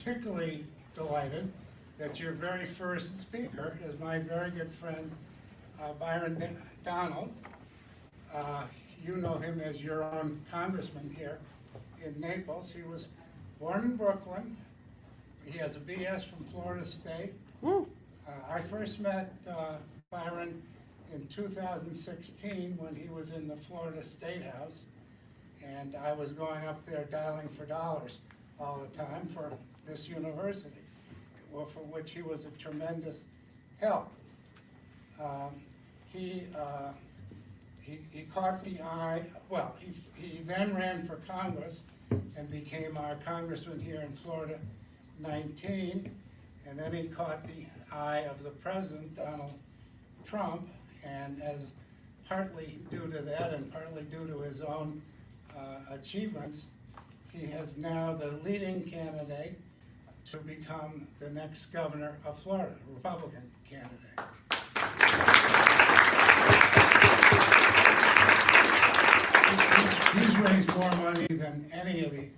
particularly delighted that your very first speaker is my very good friend, Byron Donald. You know him as your own congressman here in Naples. He was born in Brooklyn. He has a BS from Florida State. I first met Byron in 2016 when he was in the Florida State House, and I was going up there dialing for dollars all the time for this university, for which he was a tremendous help. He caught the eye. Well, he then ran for Congress and became our congressman here in Florida 19, and then he caught the eye of the president, Donald Trump, and as partly due to that and partly due to his own achievements, he is now the leading candidate to become the next governor of Florida, Republican candidate. He's raised more money than any of the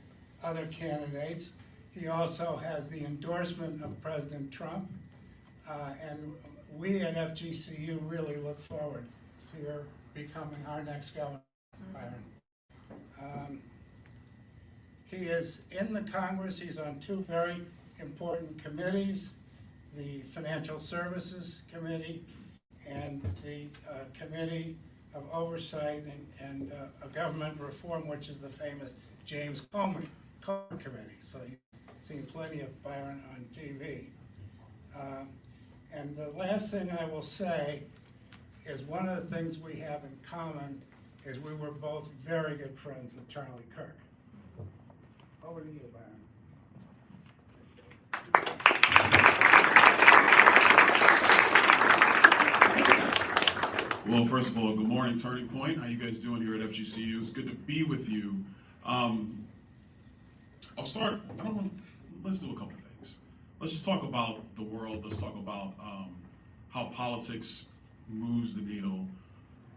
other candidates. He also has the endorsement of President Trump, and we at FGCU really look forward to your becoming our next governor, Byron. He is in the Congress. He's on two very important committees, the Financial Services Committee and the Committee of Oversight and Government Reform, which is the famous James Comey Committee. So you've seen plenty of Byron on TV. And the last thing I will say is one of the things we have in common is we were both very good friends with Charlie Kirk. Over to you, Byron. Well, first of all, good morning, Turning Point. How you guys doing here at FGCU? It's good to be with you. I'll start, let's do a couple things. Let's just talk about the world. Let's talk about how politics moves the needle,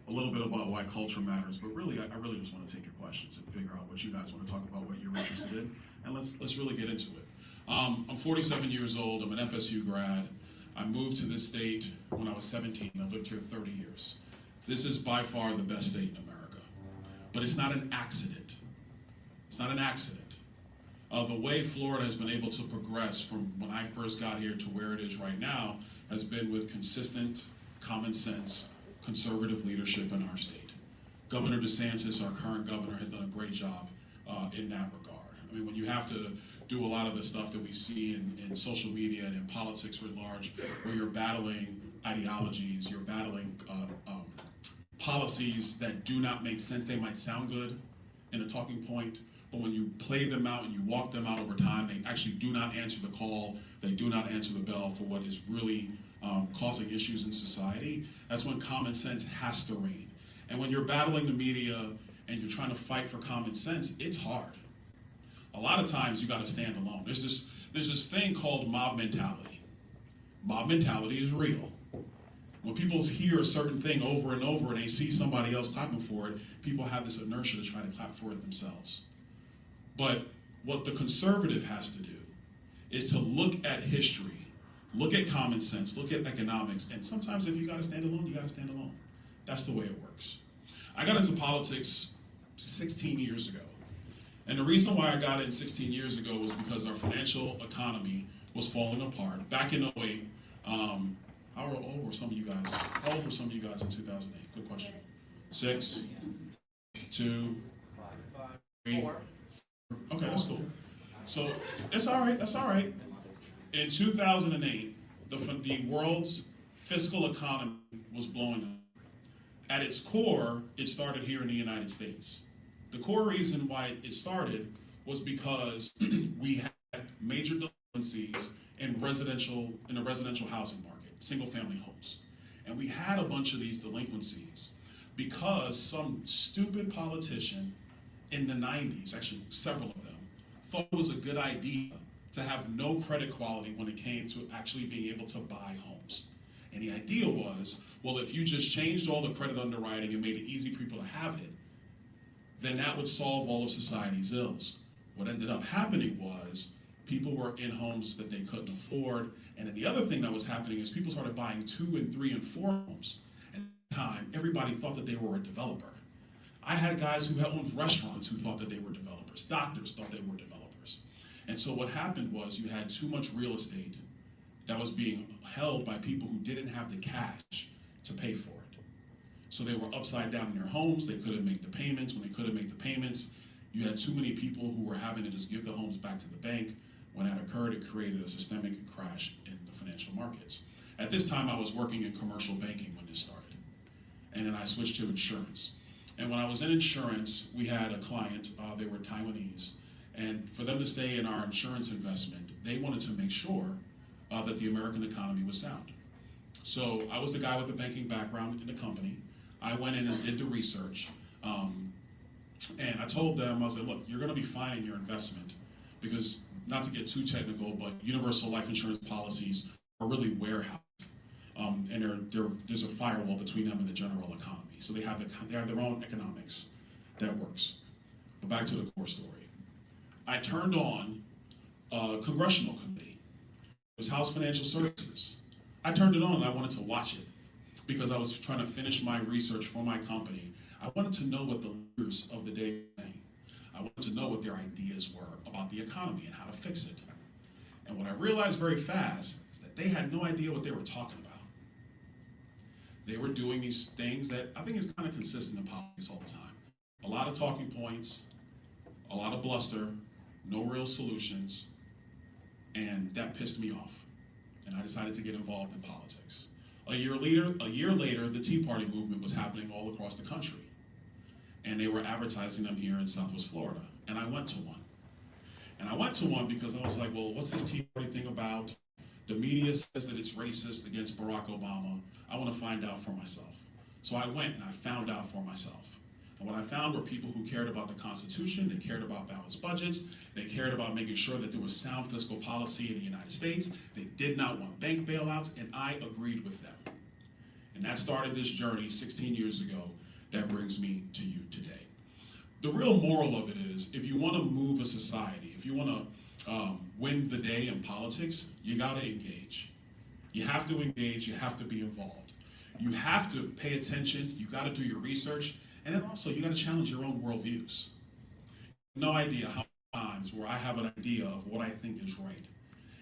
a little bit about why culture matters, but really, I really just want to take your questions and figure out what you guys want to talk about, what you're interested in, and let's really get into it. I'm 47 years old. I'm an FSU grad. I moved to this state when I was 17. I lived here 30 years. This is by far the best state in America, but it's not an accident. It's not an accident. The way Florida has been able to progress from when I first got here to where it is right now has been with consistent, common sense, conservative leadership in our state. Governor DeSantis, our current governor, has done a great job in that regard. I mean, when you have to do a lot of the stuff that we see in social media and in politics writ large, where you're battling ideologies, you're battling policies that do not make sense. They might sound good in a talking point, but when you play them out and you walk them out over time, they actually do not answer the call, they do not answer the bell for what is really causing issues in society. That's when common sense has to reign. And when you're battling the media and you're trying to fight for common sense, it's hard. A lot of times you got to stand alone. There's this thing called mob mentality. Mob mentality is real. When people hear a certain thing over and over and they see somebody else clapping for it, people have this inertia to try to clap for it themselves. But what the conservative has to do is to look at history, look at common sense, look at economics, and sometimes if you got to stand alone, you got to stand alone. That's the way it works. I got into politics 16 years ago. And the reason why I got in 16 years ago was because our financial economy was falling apart. Back in 2008, how old were some of you guys? How old were some of you guys in 2008? Good question. 6, 2, 3. Okay, that's cool. So it's all right. That's all right. In 2008, the world's fiscal economy was blowing up. At its core, it started here in the United States. The core reason why it started was because we had major delinquencies in the residential housing market, single-family homes. And we had a bunch of these delinquencies because some stupid politician in the 90s, actually several of them, thought it was a good idea to have no credit quality when it came to actually being able to buy homes. And the idea was, well, if you just changed all the credit underwriting and made it easy for people to have it, then that would solve all of society's ills. What ended up happening was People were in homes that they couldn't afford. And then the other thing that was happening is people started buying 2 and 3 and 4 homes. At the time, everybody thought that they were a developer. I had guys who had owned restaurants who thought that they were developers. Doctors thought they were developers. And so what happened was you had too much real estate that was being held by people who didn't have the cash to pay for it. So they were upside down in their homes. They couldn't make the payments. When they couldn't make the payments, you had too many people who were having to just give the homes back to the bank. When that occurred, it created a systemic crash in the financial markets. At this time, I was working in commercial banking when this started. And then I switched to insurance. And when I was in insurance, we had a client, they were Taiwanese, and for them to stay in our insurance investment, they wanted to make sure that the American economy was sound. So I was the guy with the banking background in the company. I went in and did the research, and I told them, I was like, look, you're gonna be fine in your investment, because not to get too technical, but universal life insurance policies are really warehoused. And there's a firewall between them and the general economy. So they have their own economics that works. But back to the core story. I turned on a congressional committee. It was House Financial Services. I turned it on and I wanted to watch it because I was trying to finish my research for my company. I wanted to know what the leaders of the day were saying. I wanted to know what their ideas were about the economy and how to fix it. And what I realized very fast is that they had no idea what they were talking about. They were doing these things that I think is kind of consistent in politics all the time. A lot of talking points, a lot of bluster, no real solutions, and that pissed me off. And I decided to get involved in politics. A year later, the Tea Party movement was happening all across the country. And they were advertising them here in Southwest Florida. And I went to one. And I went to one because I was like, well, what's this Tea Party thing about? The media says that it's racist against Barack Obama. I want to find out for myself. So I went and I found out for myself. And what I found were people who cared about the Constitution, they cared about balanced budgets, they cared about making sure that there was sound fiscal policy in the United States, they did not want bank bailouts, and I agreed with them. And that started this journey 16 years ago that brings me to you today. The real moral of it is, if you want to move a society, if you want to win the day in politics, you got to engage. You have to engage, you have to be involved. You have to pay attention, you got to do your research, and then also you got to challenge your own worldviews. No idea how many times where I have an idea of what I think is right,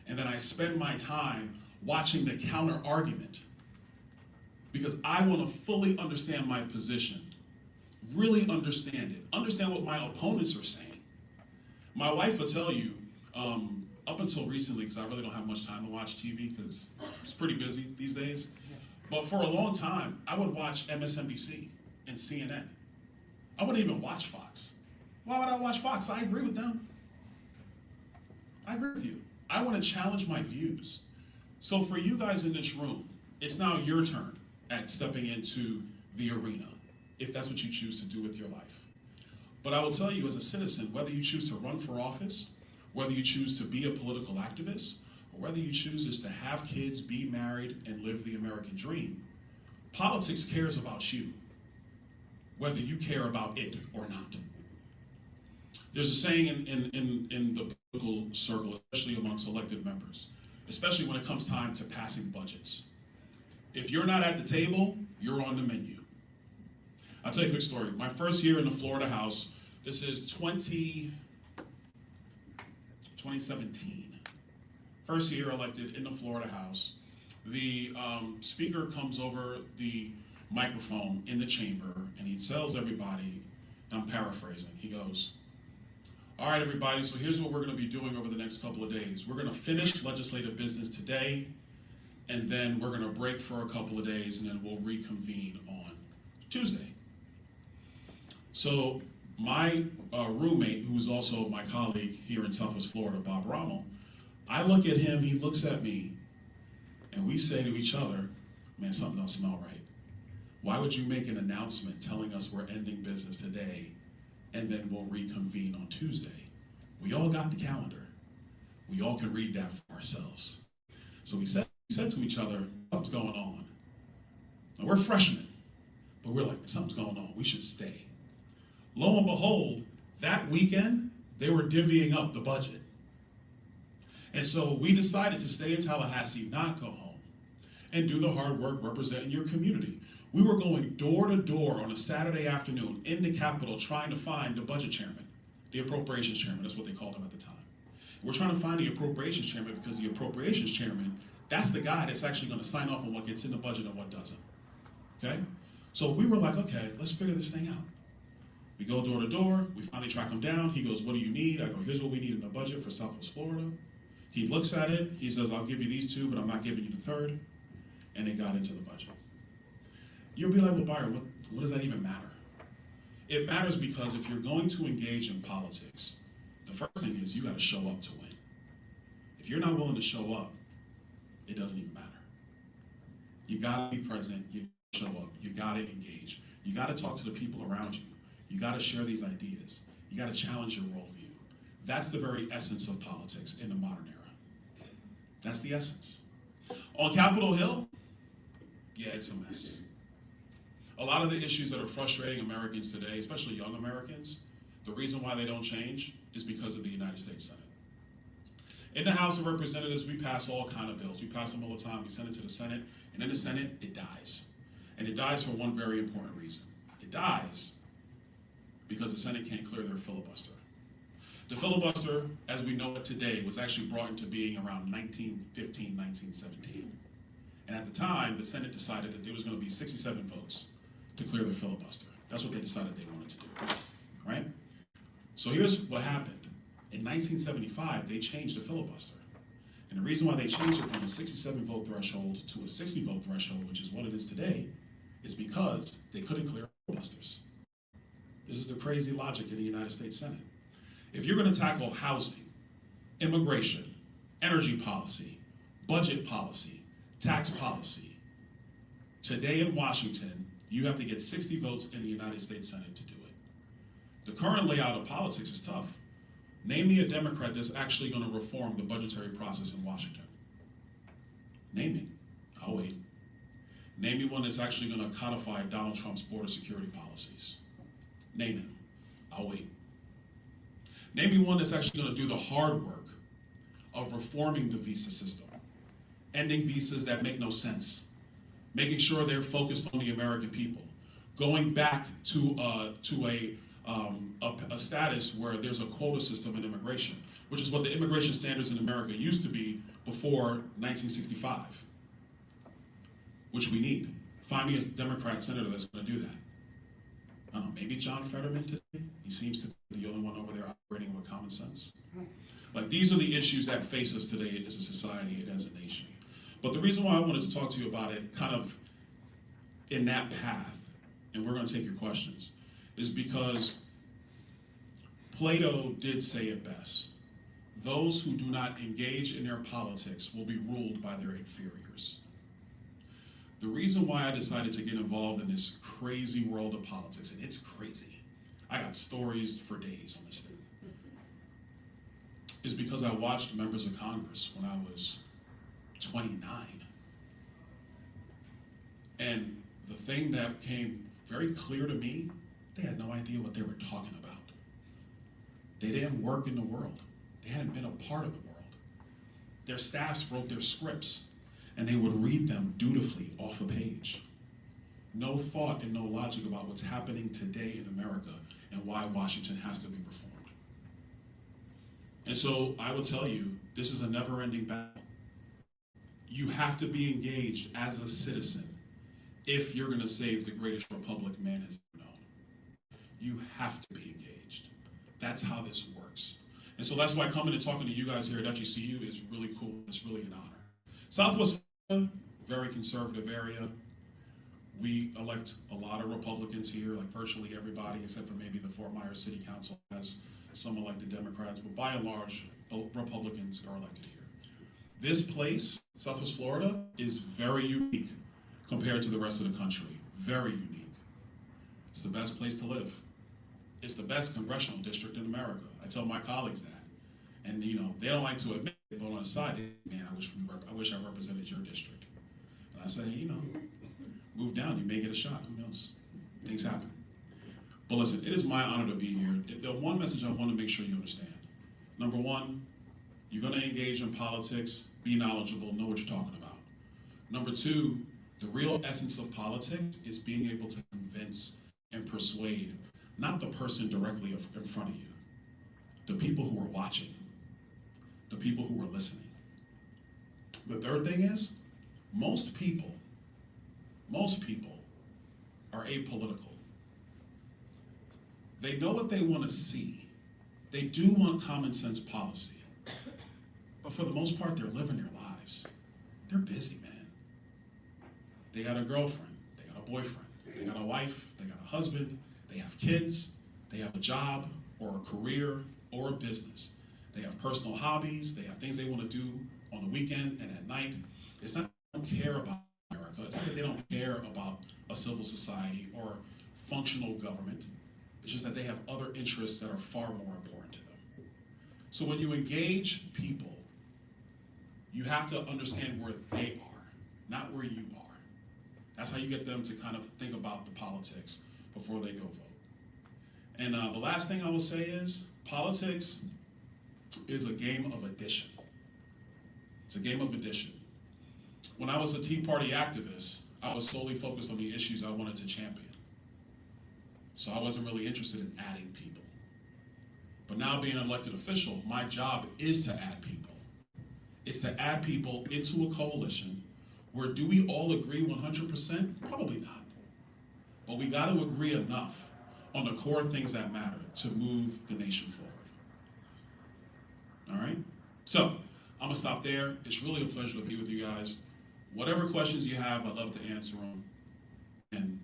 and then I spend my time watching the counter argument because I want to fully understand my position, really understand it, understand what my opponents are saying. My wife will tell you, up until recently, because I really don't have much time to watch TV because it's pretty busy these days, but for a long time, I would watch MSNBC and CNN. I wouldn't even watch Fox. Why would I watch Fox? I agree with them. I agree with you. I want to challenge my views. So for you guys in this room, it's now your turn at stepping into the arena, if that's what you choose to do with your life. But I will tell you as a citizen, whether you choose to run for office, whether you choose to be a political activist, or whether you choose is to have kids, be married, and live the American dream, politics cares about you, whether you care about it or not. There's a saying in the political circle, especially amongst elected members, especially when it comes time to passing budgets. If you're not at the table, you're on the menu. I'll tell you a quick story. My first year in the Florida House, this is 2017. First year elected in the Florida House. The speaker comes over the microphone in the chamber and he tells everybody, and I'm paraphrasing, he goes, all right, everybody, so here's what we're going to be doing over the next couple of days. We're going to finish legislative business today, and then we're going to break for a couple of days, and then we'll reconvene on Tuesday. So my roommate, who is also my colleague here in Southwest Florida, Bob Rommel, I look at him, he looks at me, and we say to each other, man, something don't smell right. Why would you make an announcement telling us we're ending business today and then we'll reconvene on Tuesday? We all got the calendar. We all can read that for ourselves. So we said to each other, something's going on. Now, we're freshmen, but we're like, something's going on. We should stay. Lo and behold, that weekend, they were divvying up the budget. And so we decided to stay in Tallahassee, not go home, and do the hard work representing your community. We were going door to door on a Saturday afternoon in the Capitol trying to find the budget chairman, the appropriations chairman, that's what they called him at the time. We're trying to find the appropriations chairman because the appropriations chairman, that's the guy that's actually going to sign off on what gets in the budget and what doesn't. Okay? So we were like, okay, let's figure this thing out. We go door to door, we finally track him down. He goes, what do you need? I go, here's what we need in the budget for Southwest Florida. He looks at it, he says, I'll give you these two, but I'm not giving you the third. And it got into the budget. You'll be like, well, Byron, what does that even matter? It matters because if you're going to engage in politics, the first thing is you got to show up to win. If you're not willing to show up, it doesn't even matter. You got to be present, you show up, you got to engage. You got to talk to the people around you. You got to share these ideas. You got to challenge your worldview. That's the very essence of politics in the modern era. That's the essence. On Capitol Hill, yeah, it's a mess. A lot of the issues that are frustrating Americans today, especially young Americans, the reason why they don't change is because of the United States Senate. In the House of Representatives, we pass all kinds of bills. We pass them all the time. We send it to the Senate, and in the Senate, it dies. And it dies for one very important reason. It dies because the Senate can't clear their filibuster. The filibuster, as we know it today, was actually brought into being around 1915, 1917. And at the time, the Senate decided that there was going to be 67 votes to clear the filibuster. That's what they decided they wanted to do, right? So here's what happened. In 1975, they changed the filibuster. And the reason why they changed it from a 67 vote threshold to a 60 vote threshold, which is what it is today, is because they couldn't clear filibusters. This is the crazy logic in the United States Senate. If you're going to tackle housing, immigration, energy policy, budget policy, tax policy, today in Washington, you have to get 60 votes in the United States Senate to do it. The current layout of politics is tough. Name me a Democrat that's actually going to reform the budgetary process in Washington. Name me. I'll wait. Name me one that's actually going to codify Donald Trump's border security policies. Name him. I'll wait. Name me one that's actually going to do the hard work of reforming the visa system, ending visas that make no sense, making sure they're focused on the American people, going back to a status where there's a quota system in immigration, which is what the immigration standards in America used to be before 1965, which we need. Find me a Democrat senator that's going to do that. I don't know, maybe John Fetterman today? He seems to be the only one over there operating with common sense. Like, these are the issues that face us today as a society and as a nation. But the reason why I wanted to talk to you about it kind of in that path, and we're going to take your questions, is because Plato did say it best. Those who do not engage in their politics will be ruled by their inferiors. The reason why I decided to get involved in this crazy world of politics, and it's crazy, I got stories for days on this thing, is because I watched members of Congress when I was 29. And the thing that came very clear to me, they had no idea what they were talking about. They didn't work in the world. They hadn't been a part of the world. Their staffs wrote their scripts, and they would read them dutifully off a page. No thought and no logic about what's happening today in America and why Washington has to be reformed. And so I will tell you, this is a never-ending battle. You have to be engaged as a citizen if you're going to save the greatest republic man has ever known. You have to be engaged. That's how this works. And so that's why coming and talking to you guys here at FGCU is really cool. It's really an honor. Southwest Florida, very conservative area. We elect a lot of Republicans here, like virtually everybody, except for maybe the Fort Myers City Council has some elected Democrats, but by and large, Republicans are elected here. This place, Southwest Florida, is very unique compared to the rest of the country. Very unique. It's the best place to live. It's the best congressional district in America. I tell my colleagues that. And they don't like to admit it, but on the side, man, I wish I represented your district. And I say, move down, you may get a shot, who knows? Things happen. But listen, it is my honor to be here. The one message I want to make sure you understand. Number one, you're going to engage in politics, be knowledgeable, know what you're talking about. Number two, the real essence of politics is being able to convince and persuade, not the person directly in front of you, the people who are watching, the people who are listening. The third thing is, most people are apolitical. They know what they want to see. They do want common sense policy. But for the most part, they're living their lives. They're busy, man. They got a girlfriend, they got a boyfriend, they got a wife, they got a husband, they have kids, they have a job or a career or a business. They have personal hobbies, they have things they want to do on the weekend and at night. It's not that they don't care about America, it's not that they don't care about a civil society or functional government. It's just that they have other interests that are far more important to them. So when you engage people, you have to understand where they are, not where you are. That's how you get them to kind of think about the politics before they go vote. And the last thing I will say is, politics is a game of addition. It's a game of addition. When I was a Tea Party activist, I was solely focused on the issues I wanted to champion. So I wasn't really interested in adding people. But now being an elected official, my job is to add people. It's to add people into a coalition where do we all agree 100%? Probably not. But we got to agree enough on the core things that matter to move the nation forward. All right? So I'm going to stop there. It's really a pleasure to be with you guys. Whatever questions you have, I'd love to answer them. And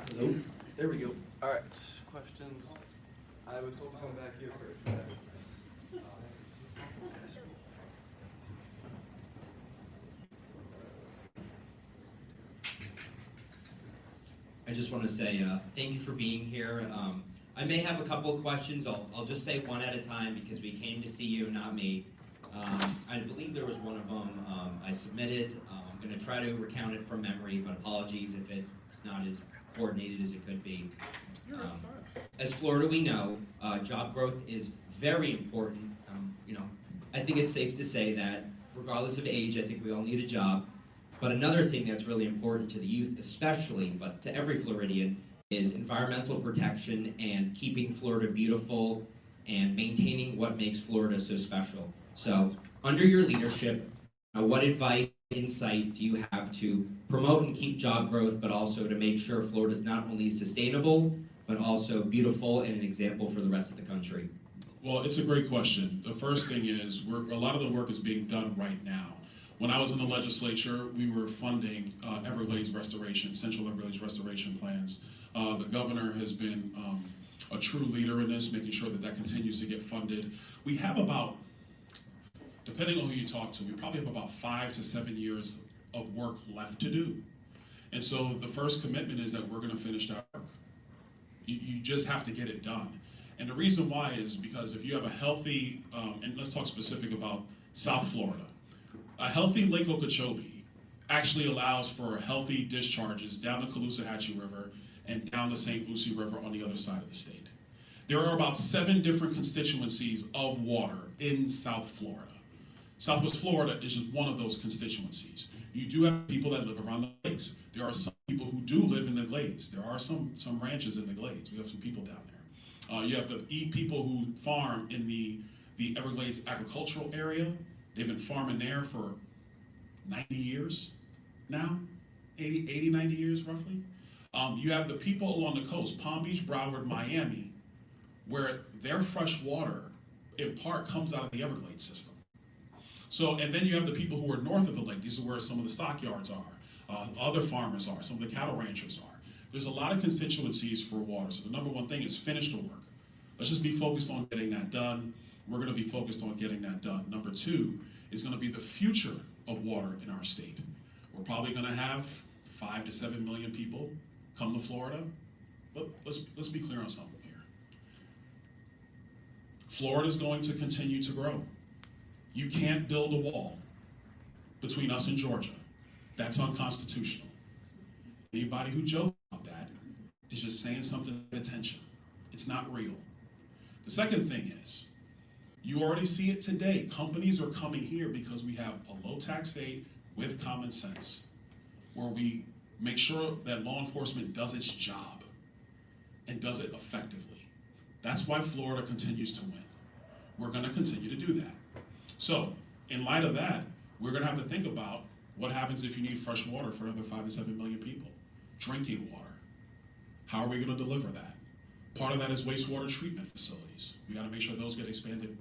Hello? There we go. All right, questions? I was told to come back here first. I just want to say thank you for being here. I may have a couple of questions. I'll just say one at a time because we came to see you, not me. I believe there was one of them I submitted. I'm going to try to recount it from memory, but apologies if it's not as coordinated as it could be. As Florida, we know job growth is very important. I think it's safe to say that regardless of age, I think we all need a job. But another thing that's really important to the youth especially, but to every Floridian, is environmental protection and keeping Florida beautiful and maintaining what makes Florida so special. So under your leadership, what advice, insight do you have to promote and keep job growth, but also to make sure Florida is not only sustainable, but also beautiful and an example for the rest of the country? well, it's a great question. The first thing is, a lot of the work is being done right now. When I was in the legislature, we were funding Everglades restoration, Central Everglades restoration plans. The governor has been a true leader in this, making sure that that continues to get funded. We have about, depending on who you talk to, we probably have about 5 to 7 years of work left to do. And so the first commitment is that we're going to finish that work. You just have to get it done. And the reason why is because if you have a healthy, and let's talk specific about South Florida, a healthy Lake Okeechobee actually allows for healthy discharges down the Caloosahatchee River and down the St. Lucie River on the other side of the state. There are about 7 different constituencies of water in South Florida. Southwest Florida is just one of those constituencies. You do have people that live around the lakes. There are some people who do live in the glades. There are some ranches in the glades. We have some people down there. You have the people who farm in the Everglades agricultural area. They've been farming there for 90 years now, 80, 90 years roughly. You have the people along the coast, Palm Beach, Broward, Miami, where their fresh water in part comes out of the Everglades system. So, and then you have the people who are north of the lake. These are where some of the stockyards are, other farmers are, some of the cattle ranchers are. There's a lot of constituencies for water. So the number one thing is finish the work. Let's just be focused on getting that done. We're going to be focused on getting that done. Number 2 is going to be the future of water in our state. We're probably going to have 5 to 7 million people come to Florida. But let's be clear on something here. Florida is going to continue to grow. You can't build a wall between us and Georgia. That's unconstitutional. Anybody who jokes about that just saying something to get attention. It's not real. The second thing is, you already see it today. Companies are coming here because we have a low tax state with common sense, where we make sure that law enforcement does its job and does it effectively. That's why Florida continues to win. We're going to continue to do that. So, in light of that, we're going to have to think about what happens if you need fresh water for another 5 to 7 million people. Drinking water. How are we going to deliver that? Part of that is wastewater treatment facilities. We got to make sure those get expanded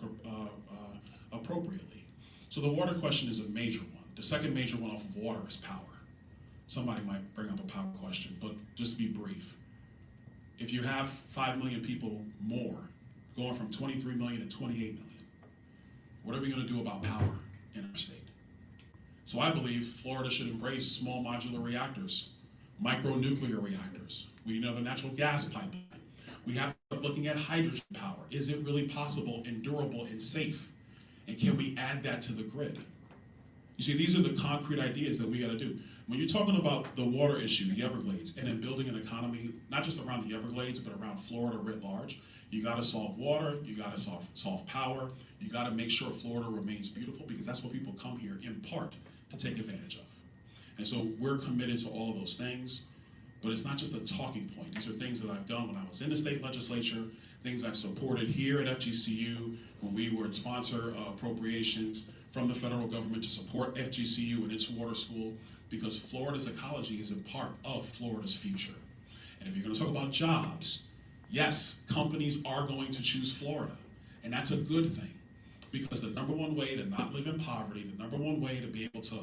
appropriately. So the water question is a major one. The second major one off of water is power. Somebody might bring up a power question, but just to be brief, if you have 5 million people more, going from 23 million to 28 million, what are we going to do about power in our state? So I believe Florida should embrace small modular reactors, micronuclear reactors. We need another natural gas pipeline. We have to start looking at hydrogen power. Is it really possible and durable and safe? And can we add that to the grid? You see, these are the concrete ideas that we got to do. When you're talking about the water issue, the Everglades, and then building an economy, not just around the Everglades, but around Florida writ large, you got to solve water, you got to solve power, you got to make sure Florida remains beautiful, because that's what people come here in part to take advantage of. And so we're committed to all of those things, but it's not just a talking point. These are things that I've done when I was in the state legislature, things I've supported here at FGCU when we would sponsor appropriations from the federal government to support FGCU and its water school, because Florida's ecology is in part of Florida's future. And if you're going to talk about jobs, yes, companies are going to choose Florida, and that's a good thing, because the number one way to not live in poverty, the number one way to be able to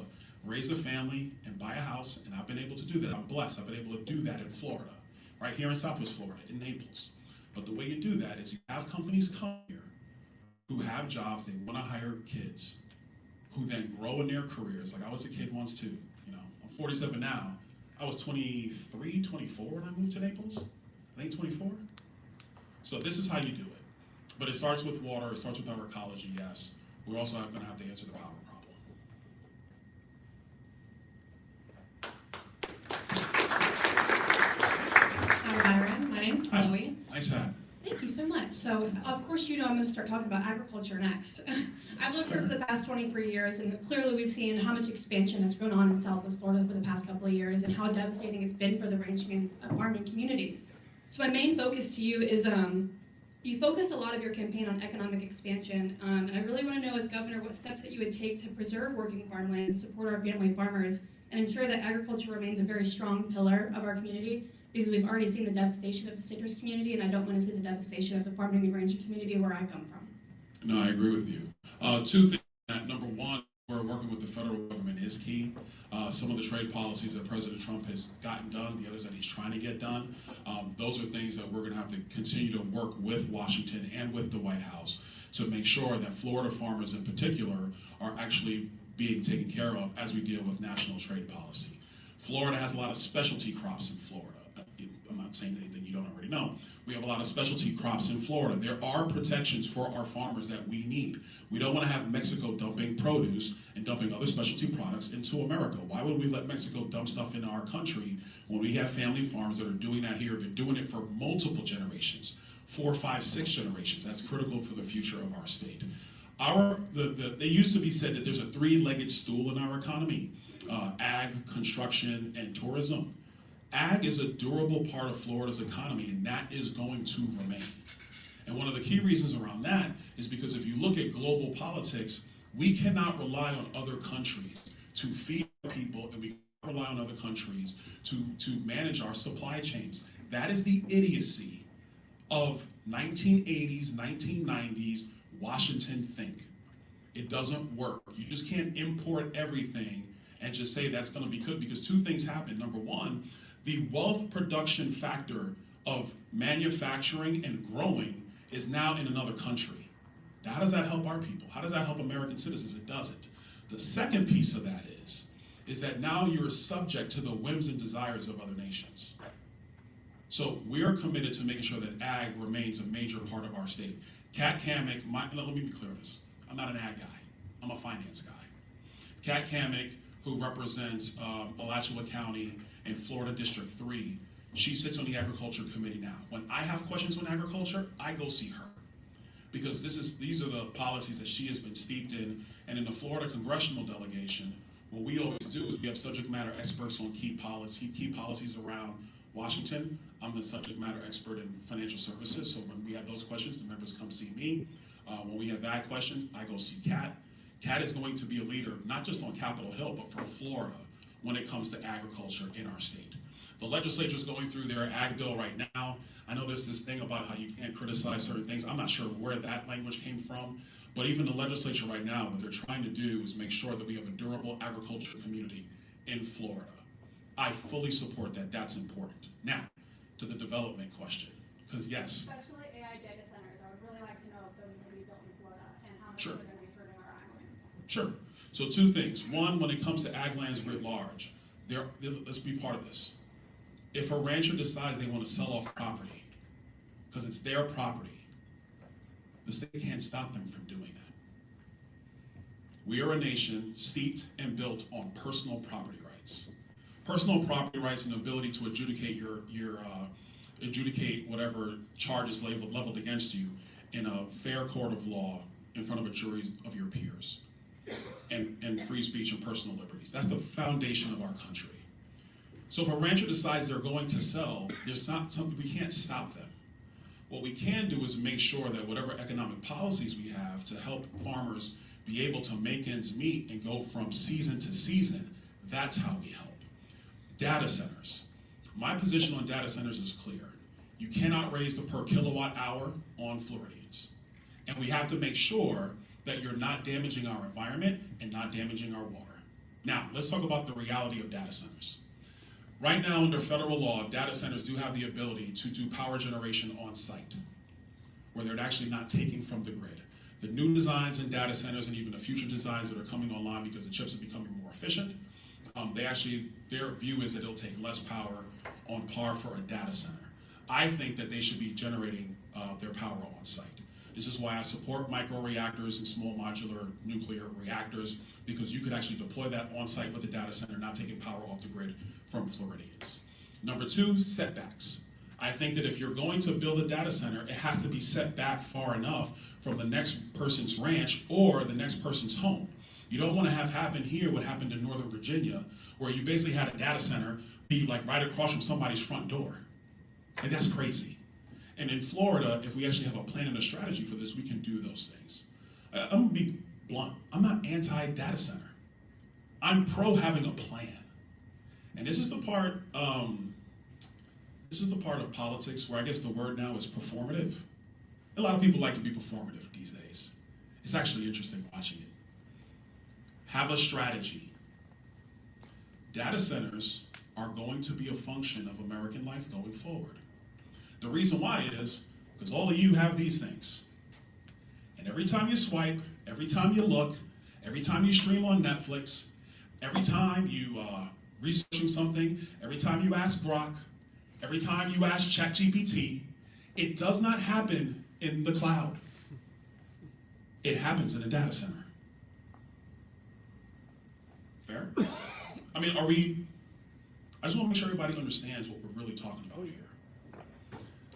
raise a family and buy a house, and I've been able to do that. I'm blessed. I've been able to do that in Florida, right here in Southwest Florida, in Naples. But the way you do that is you have companies come here who have jobs, they want to hire kids, who then grow in their careers. Like I was a kid once too, you know. I'm 47 now. I was 23, 24 when I moved to Naples. I think 24. So this is how you do it. But it starts with water, it starts with our ecology, yes. We're also going to have to answer the power problem. Hi, Byron. My name's Chloe. Nice hat. Thank you so much. So, of course, you know I'm going to start talking about agriculture next. I've lived here for the past 23 years, and clearly we've seen how much expansion has gone on in Southwest Florida for the past couple of years, and how devastating it's been for the ranching and farming communities. So my main focus to you is, you focused a lot of your campaign on economic expansion, and I really want to know, as governor, what steps that you would take to preserve working farmland, support our family farmers, and ensure that agriculture remains a very strong pillar of our community, because we've already seen the devastation of the citrus community, and I don't want to see the devastation of the farming and ranching community where I come from. No, I agree with you. Two things. Number one, we're working with the federal government is key. Some of the trade policies that President Trump has gotten done, the others that he's trying to get done, those are things that we're going to have to continue to work with Washington and with the White House to make sure that Florida farmers in particular are actually being taken care of as we deal with national trade policy. Florida has a lot of specialty crops in Florida. I'm not saying anything you don't already know. We have a lot of specialty crops in Florida. There are protections for our farmers that we need. We don't want to have Mexico dumping produce and dumping other specialty products into America. Why would we let Mexico dump stuff into our country when we have family farms that are doing that here, been doing it for multiple generations, 4, 5, 6 generations? That's critical for the future of our state. They used to be said that there's a 3-legged stool in our economy, ag, construction, and tourism. Ag is a durable part of Florida's economy, and that is going to remain. And one of the key reasons around that is because if you look at global politics, we cannot rely on other countries to feed people, and we cannot rely on other countries to manage our supply chains. That is the idiocy of 1980s, 1990s Washington think. It doesn't work. You just can't import everything and just say that's going to be good, because two things happen. Number one, the wealth production factor of manufacturing and growing is now in another country. Now, how does that help our people? How does that help American citizens? It doesn't. The second piece of that is that now you're subject to the whims and desires of other nations. So we are committed to making sure that ag remains a major part of our state. Kat Kamick, let me be clear on this. I'm not an ag guy. I'm a finance guy. Kat Kamick, who represents Alachua County and Florida District 3, She sits on the agriculture committee now. When I have questions on agriculture, I go see her. Because these are the policies that she has been steeped in. And in the Florida congressional delegation, what we always do is we have subject matter experts on key policies around Washington. I'm the subject matter expert in financial services, so when we have those questions, the members come see me. When we have bad questions, I go see Kat. Kat is going to be a leader, not just on Capitol Hill, but for Florida when it comes to agriculture in our state. The legislature is going through their ag bill right now. I know there's this thing about how you can't criticize certain things. I'm not sure where that language came from, but even the legislature right now, what they're trying to do is make sure that we have a durable agriculture community in Florida. I fully support that. That's important. Now, to the development question, because yes. Especially AI data centers, I would really like to know if those are going to be built in Florida and how much Sure. they're going to be hurting our islands. Sure. So two things. One, when it comes to ag lands writ large, let's be part of this. If a rancher decides they want to sell off property, because it's their property, the state can't stop them from doing that. We are a nation steeped and built on personal property rights. Personal property rights and the ability to adjudicate adjudicate whatever charge is leveled against you in a fair court of law in front of a jury of your peers. And free speech and personal liberties. That's the foundation of our country. So if a rancher decides they're going to sell, there's not something, we can't stop them. What we can do is make sure that whatever economic policies we have to help farmers be able to make ends meet and go from season to season, that's how we help. Data centers. My position on data centers is clear. You cannot raise the per kilowatt hour on Floridians. And we have to make sure that you're not damaging our environment and not damaging our water. Now, let's talk about the reality of data centers. Right now, under federal law, data centers do have the ability to do power generation on site, where they're actually not taking from the grid. The new designs in data centers and even the future designs that are coming online because the chips are becoming more efficient, their view is that it'll take less power on par for a data center. I think that they should be generating their power on site. This is why I support microreactors and small modular nuclear reactors, because you could actually deploy that on site with the data center, not taking power off the grid from Floridians. Number two, setbacks. I think that if you're going to build a data center, it has to be set back far enough from the next person's ranch or the next person's home. You don't want to have happen here what happened in Northern Virginia, where you basically had a data center be like right across from somebody's front door. And that's crazy. And in Florida, if we actually have a plan and a strategy for this, we can do those things. I'm gonna be blunt. I'm not anti-data center. I'm pro having a plan. And this is the part of politics where I guess the word now is performative. A lot of people like to be performative these days. It's actually interesting watching it. Have a strategy. Data centers are going to be a function of American life going forward. The reason why is because all of you have these things. And every time you swipe, every time you look, every time you stream on Netflix, every time you researching something, every time you ask Grok, every time you ask ChatGPT, it does not happen in the cloud. It happens in a data center. Fair? I mean, I just want to make sure everybody understands what we're really talking about here.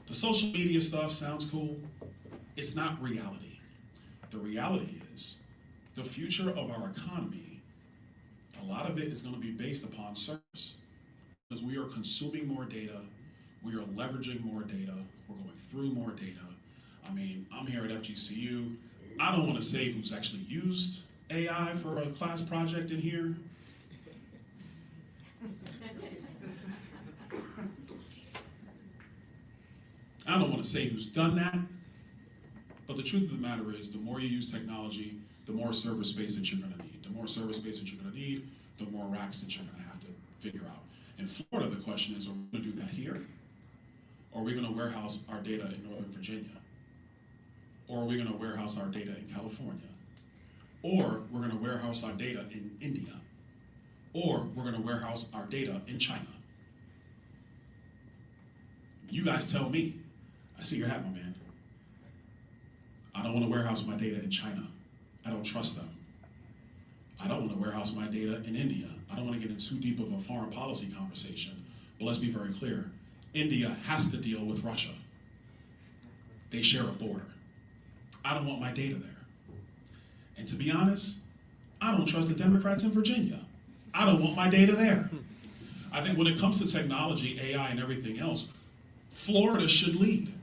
The social media stuff sounds cool. It's not reality. The reality is the future of our economy, a lot of it is going to be based upon service. Because we are consuming more data, we are leveraging more data, we're going through more data. I mean, I'm here at FGCU. I don't want to say who's actually used AI for a class project in here. I don't want to say who's done that, but the truth of the matter is the more you use technology, the more server space that you're going to need. The more server space that you're going to need, the more racks that you're going to have to figure out. In Florida, the question is, are we going to do that here? Or are we going to warehouse our data in Northern Virginia? Or are we going to warehouse our data in California? Or we're going to warehouse our data in India? Or we're going to warehouse our data in China? You guys tell me. I see your hat, my man. I don't want to warehouse my data in China. I don't trust them. I don't want to warehouse my data in India. I don't want to get into too deep of a foreign policy conversation, but let's be very clear. India has to deal with Russia. They share a border. I don't want my data there. And to be honest, I don't trust the Democrats in Virginia. I don't want my data there. I think when it comes to technology, AI, and everything else, Florida should lead.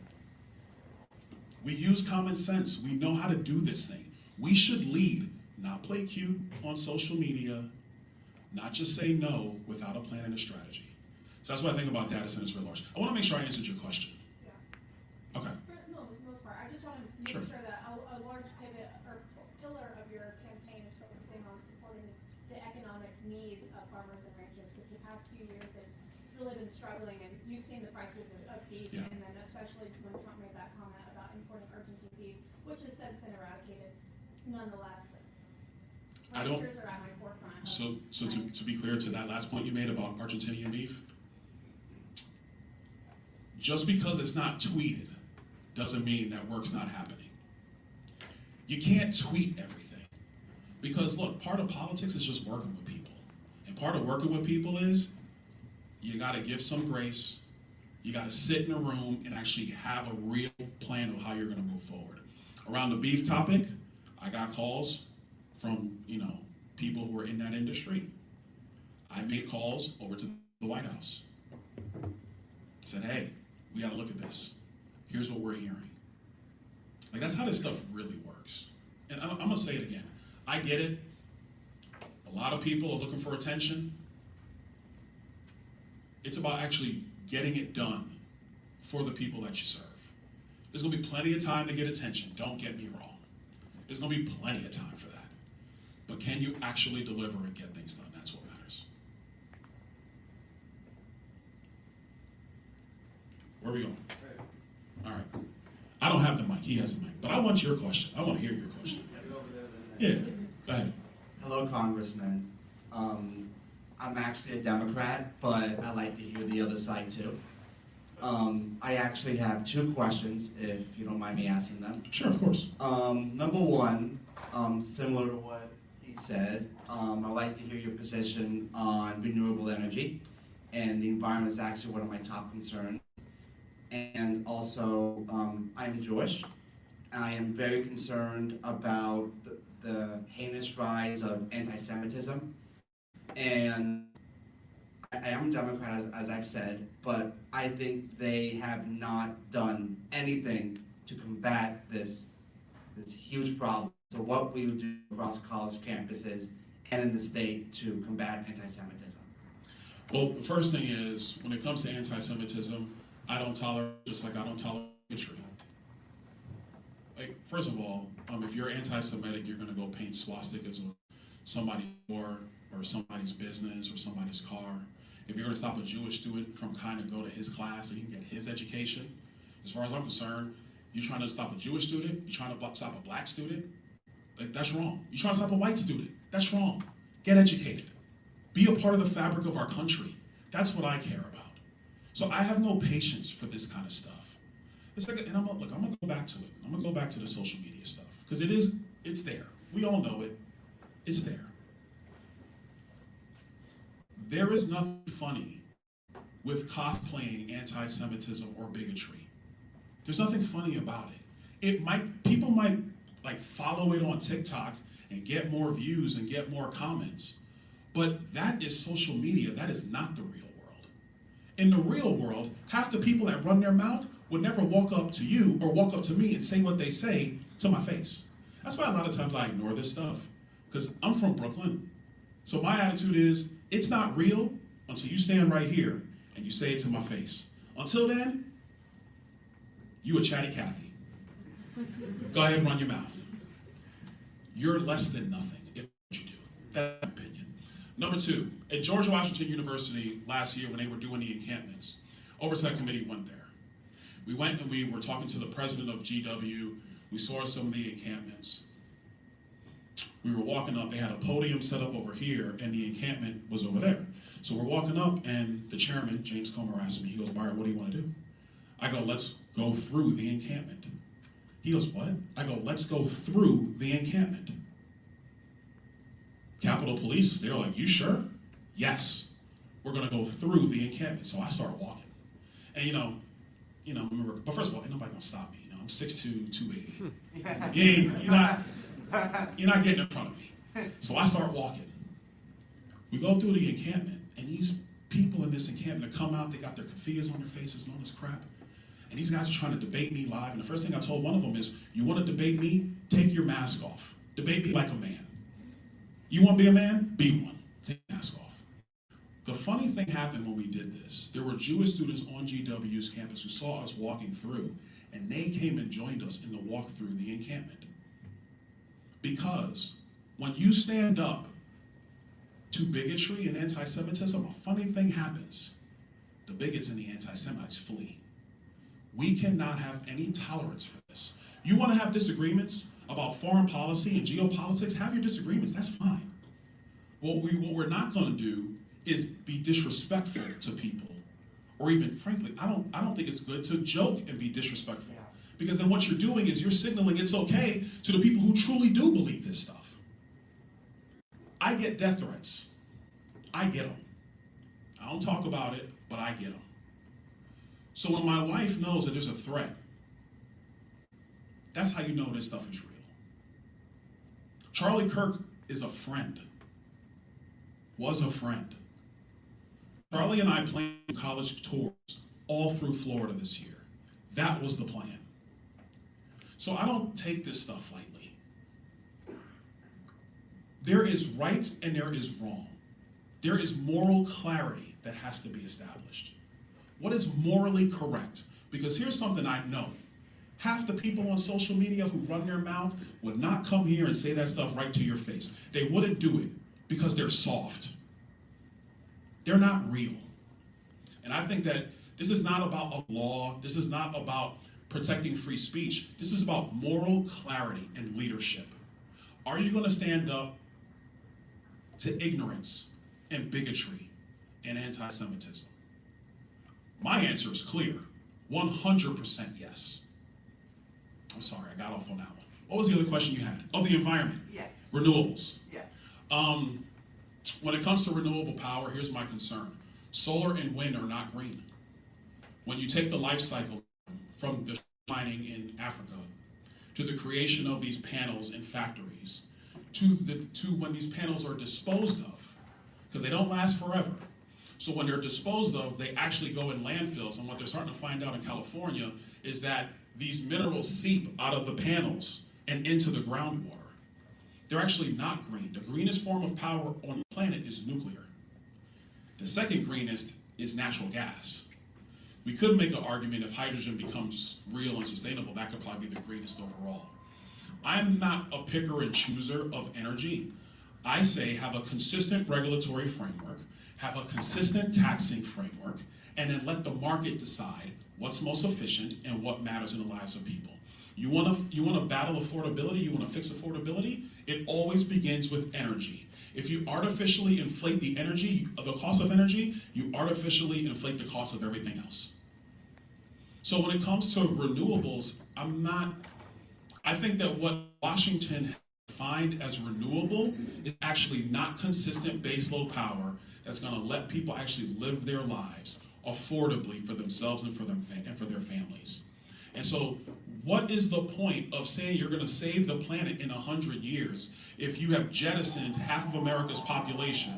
We use common sense. We know how to do this thing. We should lead, not play cute on social media, not just say no without a plan and a strategy. So that's what I think about data centers writ large. I want to make sure I answered your question. Yeah. Okay. No, for the most part, I just want to make Sure. sure that a large pivot or pillar of your campaign is focusing on supporting the economic needs of farmers and ranchers, because the past few years they've really been struggling, and you've seen the prices of beef, Yeah. and then especially when Trump made that comment about importing Argentine beef, which has since been eradicated. Nonetheless, I don't- ranchers are at my forefront. So to be clear to that last point you made about Argentinian beef, just because it's not tweeted doesn't mean that work's not happening. You can't tweet everything. Because look, part of politics is just working with people. And part of working with people is you gotta give some grace, you gotta sit in a room and actually have a real plan of how you're gonna move forward. Around the beef topic, I got calls from, people who are in that industry. I made calls over to the White House. Said, hey, we gotta look at this. Here's what we're hearing. Like, that's how this stuff really works. And I'm gonna say it again. I get it. A lot of people are looking for attention. It's about actually getting it done for the people that you serve. There's gonna be plenty of time to get attention, don't get me wrong. There's gonna be plenty of time for that. But can you actually deliver and get things done? That's what matters. Where are we going? All right. I don't have the mic, he has the mic. But I want your question. I want to hear your question. Yeah, go ahead. Hello, Congressman. I'm actually a Democrat, but I like to hear the other side too. I actually have two questions, if you don't mind me asking them. Sure, of course. Number one, similar to what he said, I'd like to hear your position on renewable energy, and the environment is actually one of my top concerns. And also, I'm Jewish. I am very concerned about the heinous rise of anti-Semitism, and I am a Democrat, as I've said, but I think they have not done anything to combat this huge problem. So what we do across college campuses and in the state to combat anti-Semitism. Well, the first thing is, when it comes to anti-Semitism, I don't tolerate, just like I don't tolerate bigotry. Like, first of all, if you're anti-Semitic, you're gonna go paint swastikas on somebody's door or somebody's business or somebody's car. If you're gonna stop a Jewish student from kind of go to his class and he can get his education, as far as I'm concerned, you're trying to stop a Jewish student, you're trying to stop a black student, like, that's wrong. You're trying to stop a white student, that's wrong. Get educated. Be a part of the fabric of our country. That's what I care about. So I have no patience for this kind of stuff. It's like, and I'm gonna go back to it. I'm gonna go back to the social media stuff, because it's there. We all know it. It's there. There is nothing funny with cosplaying anti-Semitism or bigotry. There's nothing funny about it. People might like follow it on TikTok and get more views and get more comments, but that is social media. That is not the real world. In the real world, half the people that run their mouth would never walk up to you or walk up to me and say what they say to my face. That's why a lot of times I ignore this stuff, because I'm from Brooklyn. So my attitude is, it's not real until you stand right here and you say it to my face. Until then, you a chatty Cathy. Go ahead and run your mouth. You're less than nothing if you do. That's my opinion. Number two, at George Washington University last year when they were doing the encampments, Oversight Committee went there. We went and we were talking to the president of GW. We saw some of the encampments. We were walking up, they had a podium set up over here and the encampment was over there. So we're walking up and the chairman, James Comer, asked me, he goes, Byron, what do you want to do? I go, let's go through the encampment. He goes, what? I go, let's go through the encampment. Capitol Police, they're like, you sure? Yes, we're gonna go through the encampment. So I start walking. And remember, but first of all, ain't nobody gonna stop me. I'm 6'2", 280. You're not getting in front of me. So I start walking. We go through the encampment, and these people in this encampment come out, they got their keffiyehs on their faces and all this crap. And these guys are trying to debate me live. And the first thing I told one of them is, you want to debate me? Take your mask off. Debate me like a man. You want to be a man? Be one. Take your mask off. The funny thing happened when we did this. There were Jewish students on GW's campus who saw us walking through, and they came and joined us in the walk through the encampment. Because when you stand up to bigotry and anti-Semitism, a funny thing happens. The bigots and the anti-Semites flee. We cannot have any tolerance for this. You want to have disagreements about foreign policy and geopolitics? Have your disagreements, that's fine. What we're not going to do is be disrespectful to people. Or even, frankly, I don't think it's good to joke and be disrespectful. Because then what you're doing is you're signaling it's okay to the people who truly do believe this stuff. I get death threats. I get them. I don't talk about it, but I get them. So when my wife knows that there's a threat, that's how you know this stuff is real. Charlie Kirk is a friend. Was a friend. Charlie and I planned college tours all through Florida this year. That was the plan. So I don't take this stuff lightly. There is right and there is wrong. There is moral clarity that has to be established. What is morally correct? Because here's something I know. Half the people on social media who run their mouth would not come here and say that stuff right to your face. They wouldn't do it because they're soft. They're not real. And I think that this is not about a law. This is not about protecting free speech. This is about moral clarity and leadership. Are you going to stand up to ignorance and bigotry and anti-Semitism? My answer is clear. 100% yes. I'm sorry, I got off on that one. What was the other question you had? Oh, the environment. Yes. Renewables. Yes. When it comes to renewable power, here's my concern. Solar and wind are not green. When you take the life cycle from the mining in Africa to the creation of these panels in factories, to when these panels are disposed of, because they don't last forever. So when they're disposed of, they actually go in landfills. And what they're starting to find out in California is that these minerals seep out of the panels and into the groundwater. They're actually not green. The greenest form of power on the planet is nuclear. The second greenest is natural gas. We could make an argument if hydrogen becomes real and sustainable, that could probably be the greenest overall. I'm not a picker and chooser of energy. I say have a consistent regulatory framework, have a consistent taxing framework, and then let the market decide what's most efficient and what matters in the lives of people. You want to battle affordability, you want to fix affordability, it always begins with energy. If you artificially inflate the cost of energy, you artificially inflate the cost of everything else. So when it comes to renewables, I think that what Washington defined as renewable is actually not consistent baseload power that's going to let people actually live their lives affordably for themselves and for their families. And so what is the point of saying you're going to save the planet in 100 years if you have jettisoned half of America's population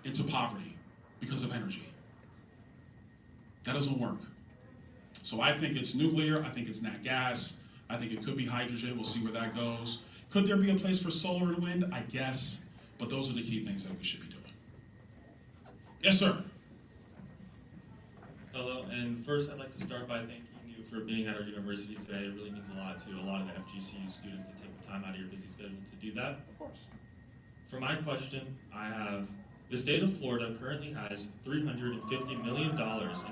into poverty because of energy? That doesn't work. So I think it's nuclear, I think it's nat gas, I think it could be hydrogen, we'll see where that goes. Could there be a place for solar and wind? I guess, but those are the key things that we should be doing. Yes, sir. Hello, and first I'd like to start by thanking you for being at our university today. It really means a lot to a lot of the FGCU students to take the time out of your busy schedule to do that. Of course. For my question, I have, the state of Florida currently has $350 million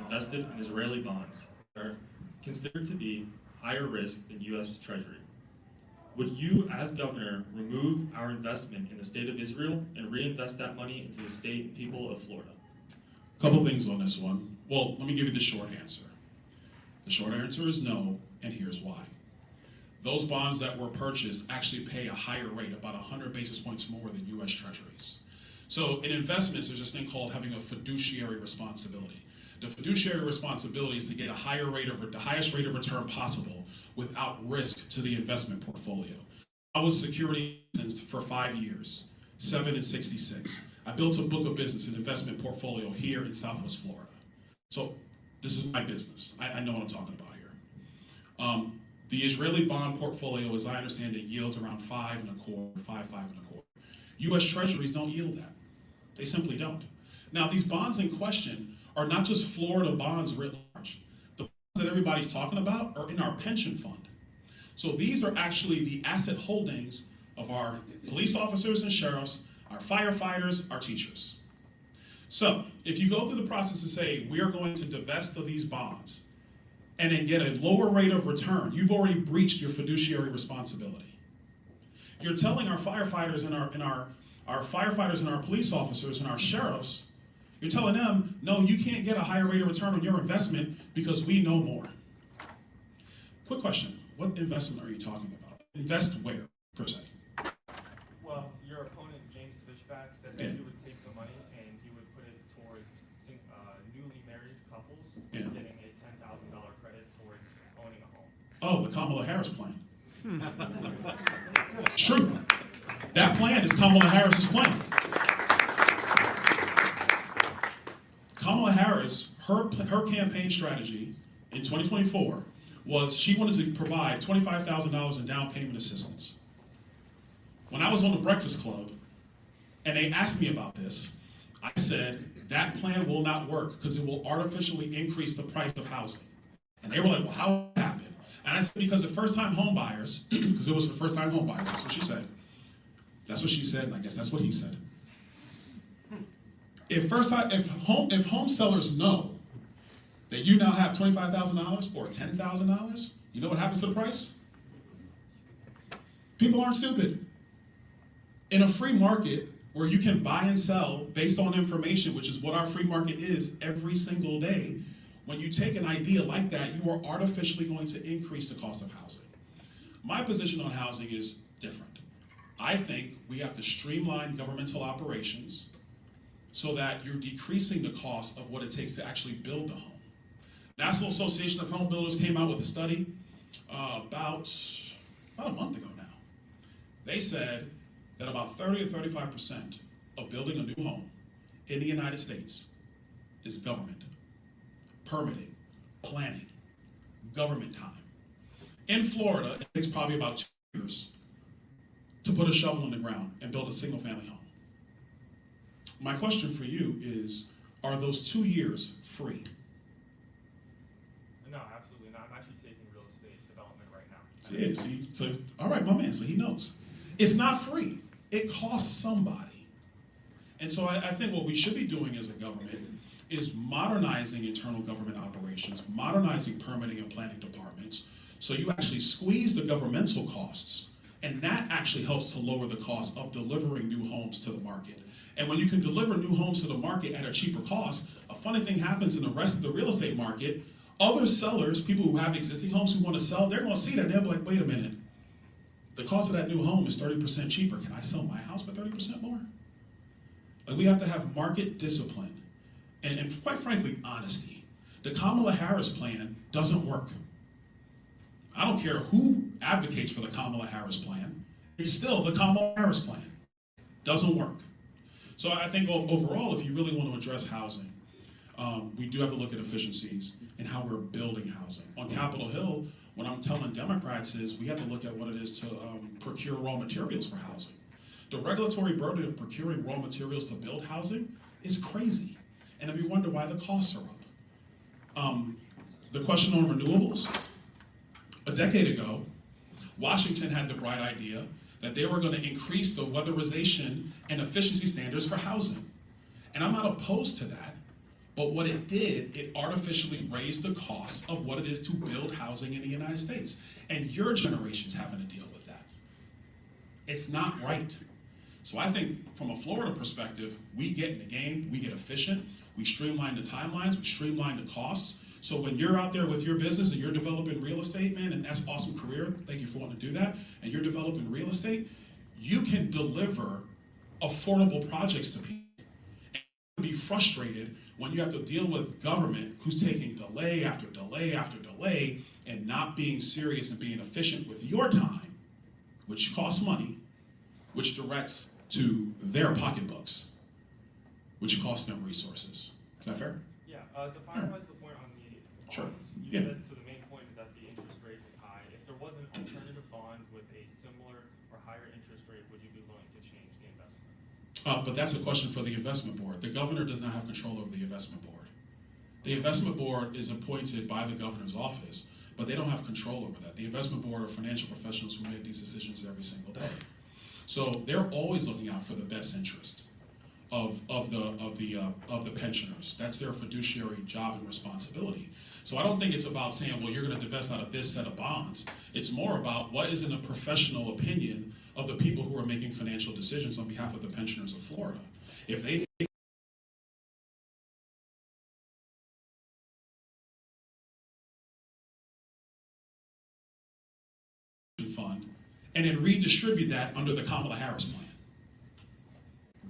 invested in Israeli bonds that are considered to be higher risk than U.S. Treasury. Would you, as governor, remove our investment in the state of Israel and reinvest that money into the state and people of Florida? Couple things on this one. Well, let me give you the short answer. The short answer is no, and here's why. Those bonds that were purchased actually pay a higher rate, about 100 basis points more than U.S. Treasuries. So in investments, there's this thing called having a fiduciary responsibility. The fiduciary responsibility is to get the highest rate of return possible without risk to the investment portfolio. I was security licensed for 5 years, 7 and 66. I built a book of business, an investment portfolio here in Southwest Florida. So this is my business. I know what I'm talking about here. The Israeli bond portfolio, as I understand it, yields around 5.25%, 5.25%. U.S. Treasuries don't yield that. They simply don't. Now, these bonds in question are not just Florida bonds writ large. The bonds that everybody's talking about are in our pension fund. So these are actually the asset holdings of our police officers and sheriffs, our firefighters, our teachers. So if you go through the process and say, we are going to divest of these bonds and then get a lower rate of return, you've already breached your fiduciary responsibility. You're telling our firefighters and our firefighters and our police officers and our sheriffs, you're telling them, no, you can't get a higher rate of return on your investment because we know more. Quick question, what investment are you talking about? Invest where, per se? Well, your opponent, James Fishback, said that he would take the money and he would put it towards newly married couples getting a $10,000 credit towards owning a home. Oh, the Kamala Harris plan. It's true. That plan is Kamala Harris's plan. Kamala Harris, her campaign strategy in 2024 was she wanted to provide $25,000 in down payment assistance. When I was on the Breakfast Club and they asked me about this, I said, that plan will not work because it will artificially increase the price of housing. And they were like, well, how will that happen? And I said, because of first-time home buyers, because it was for first-time home buyers, that's what she said. That's what she said, and I guess that's what he said. If home sellers know that you now have $25,000 or $10,000, you know what happens to the price? People aren't stupid. In a free market where you can buy and sell based on information, which is what our free market is every single day, when you take an idea like that, you are artificially going to increase the cost of housing. My position on housing is different. I think we have to streamline governmental operations so that you're decreasing the cost of what it takes to actually build a home. National Association of Home Builders came out with a study about a month ago now. They said that about 30 or 35% of building a new home in the United States is government. Permitting, planning, government time. In Florida, it takes probably about 2 years to put a shovel in the ground and build a single family home. My question for you is, are those 2 years free? No, absolutely not. I'm actually taking real estate development right now. Yeah, so all right, my man, so he knows. It's not free. It costs somebody. And so I think what we should be doing as a government is modernizing internal government operations, modernizing permitting and planning departments, so you actually squeeze the governmental costs, and that actually helps to lower the cost of delivering new homes to the market. And when you can deliver new homes to the market at a cheaper cost, a funny thing happens in the rest of the real estate market. Other sellers, people who have existing homes who want to sell, they're going to see that and they'll be like, wait a minute, the cost of that new home is 30% cheaper. Can I sell my house for 30% more? Like, we have to have market discipline and quite frankly, honesty. The Kamala Harris plan doesn't work. I don't care who advocates for the Kamala Harris plan. It's still the Kamala Harris plan. Doesn't work. So I think overall, if you really want to address housing, we do have to look at efficiencies and how we're building housing. On Capitol Hill, what I'm telling Democrats is we have to look at what it is to procure raw materials for housing. The regulatory burden of procuring raw materials to build housing is crazy. And then we wonder why the costs are up. The question on renewables, a decade ago, Washington had the bright idea that they were going to increase the weatherization and efficiency standards for housing. And I'm not opposed to that, but what it did, it artificially raised the cost of what it is to build housing in the United States. And your generation's having to deal with that. It's not right. So I think from a Florida perspective, we get in the game, we get efficient, we streamline the timelines, we streamline the costs. So when you're out there with your business and you're developing real estate, man, and that's an awesome career, thank you for wanting to do that, and you're developing real estate, you can deliver affordable projects to people. be frustrated when you have to deal with government who's taking delay after delay after delay and not being serious and being efficient with your time, which costs money, which directs to their pocketbooks, which costs them resources. Is that fair? Yeah, to finalize the point on the bonds, Sure. you Yeah. said, so the main point is that the interest rate is high. If there was an alternative bond with a similar or higher interest rate, would you be willing to change the investment? But that's a question for the investment board. The governor does not have control over the investment board. The investment board is appointed by the governor's office, but they don't have control over that. The investment board are financial professionals who make these decisions every single day. So they're always looking out for the best interest of the pensioners. That's their fiduciary job and responsibility. So I don't think it's about saying, well, you're going to divest out of this set of bonds. It's more about what is in a professional opinion of the people who are making financial decisions on behalf of the pensioners of Florida. If they fund and then redistribute that under the Kamala Harris plan.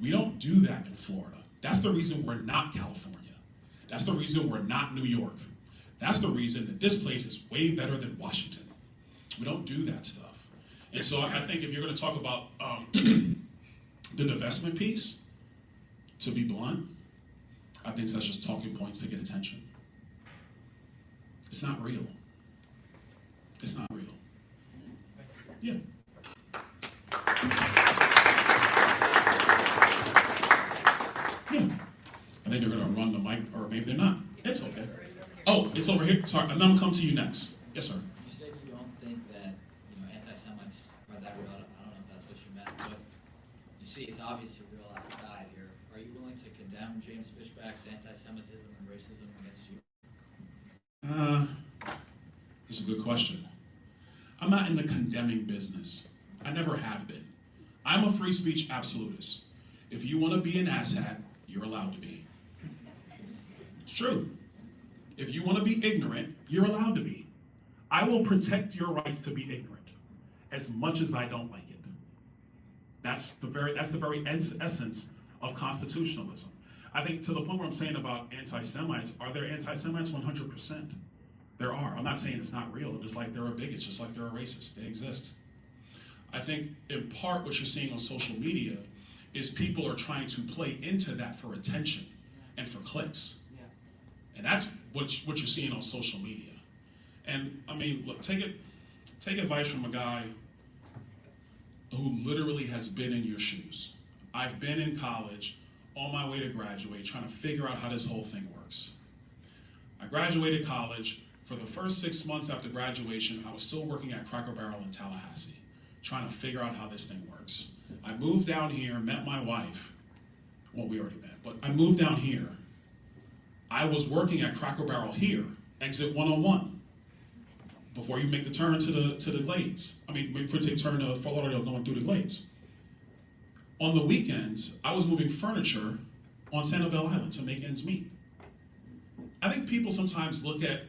We don't do that in Florida. That's the reason we're not California. That's the reason we're not New York. That's the reason that this place is way better than Washington. We don't do that stuff. And so I think if you're going to talk about the divestment piece, to be blunt, I think that's just talking points to get attention. It's not real. It's not real. Yeah. Yeah. I think they're going to run the mic, or maybe they're not. It's okay. Oh, it's over here. Sorry, I'm going to come to you next. Yes, sir. You said you don't think that, anti-Semites are that real. I don't know if that's what you meant, but you see it's obviously real outside here. Are you willing to condemn James Fishback's anti-Semitism and racism against you? It's a good question. I'm not in the condemning business. I never have been. I'm a free speech absolutist. If you want to be an asshat, you're allowed to be. It's true. If you want to be ignorant, you're allowed to be. I will protect your rights to be ignorant as much as I don't like it. That's the very essence of constitutionalism. I think to the point where I'm saying about anti-Semites, are there anti-Semites? 100%. There are. I'm not saying it's not real, just like there are bigots, just like there are racists. They exist. I think in part what you're seeing on social media is people are trying to play into that for attention and for clicks. And that's what you're seeing on social media. And I mean, look, take advice from a guy who literally has been in your shoes. I've been in college on my way to graduate, trying to figure out how this whole thing works. I graduated college. For the first 6 months after graduation, I was still working at Cracker Barrel in Tallahassee, trying to figure out how this thing works. I moved down here, met my wife. Well, we already met, but I moved down here. I was working at Cracker Barrel here, exit 101, before you make the turn to the Glades. I mean, before you take turn to Fort Lauderdale going through the Glades. On the weekends, I was moving furniture on Sanibel Island to make ends meet. I think people sometimes look at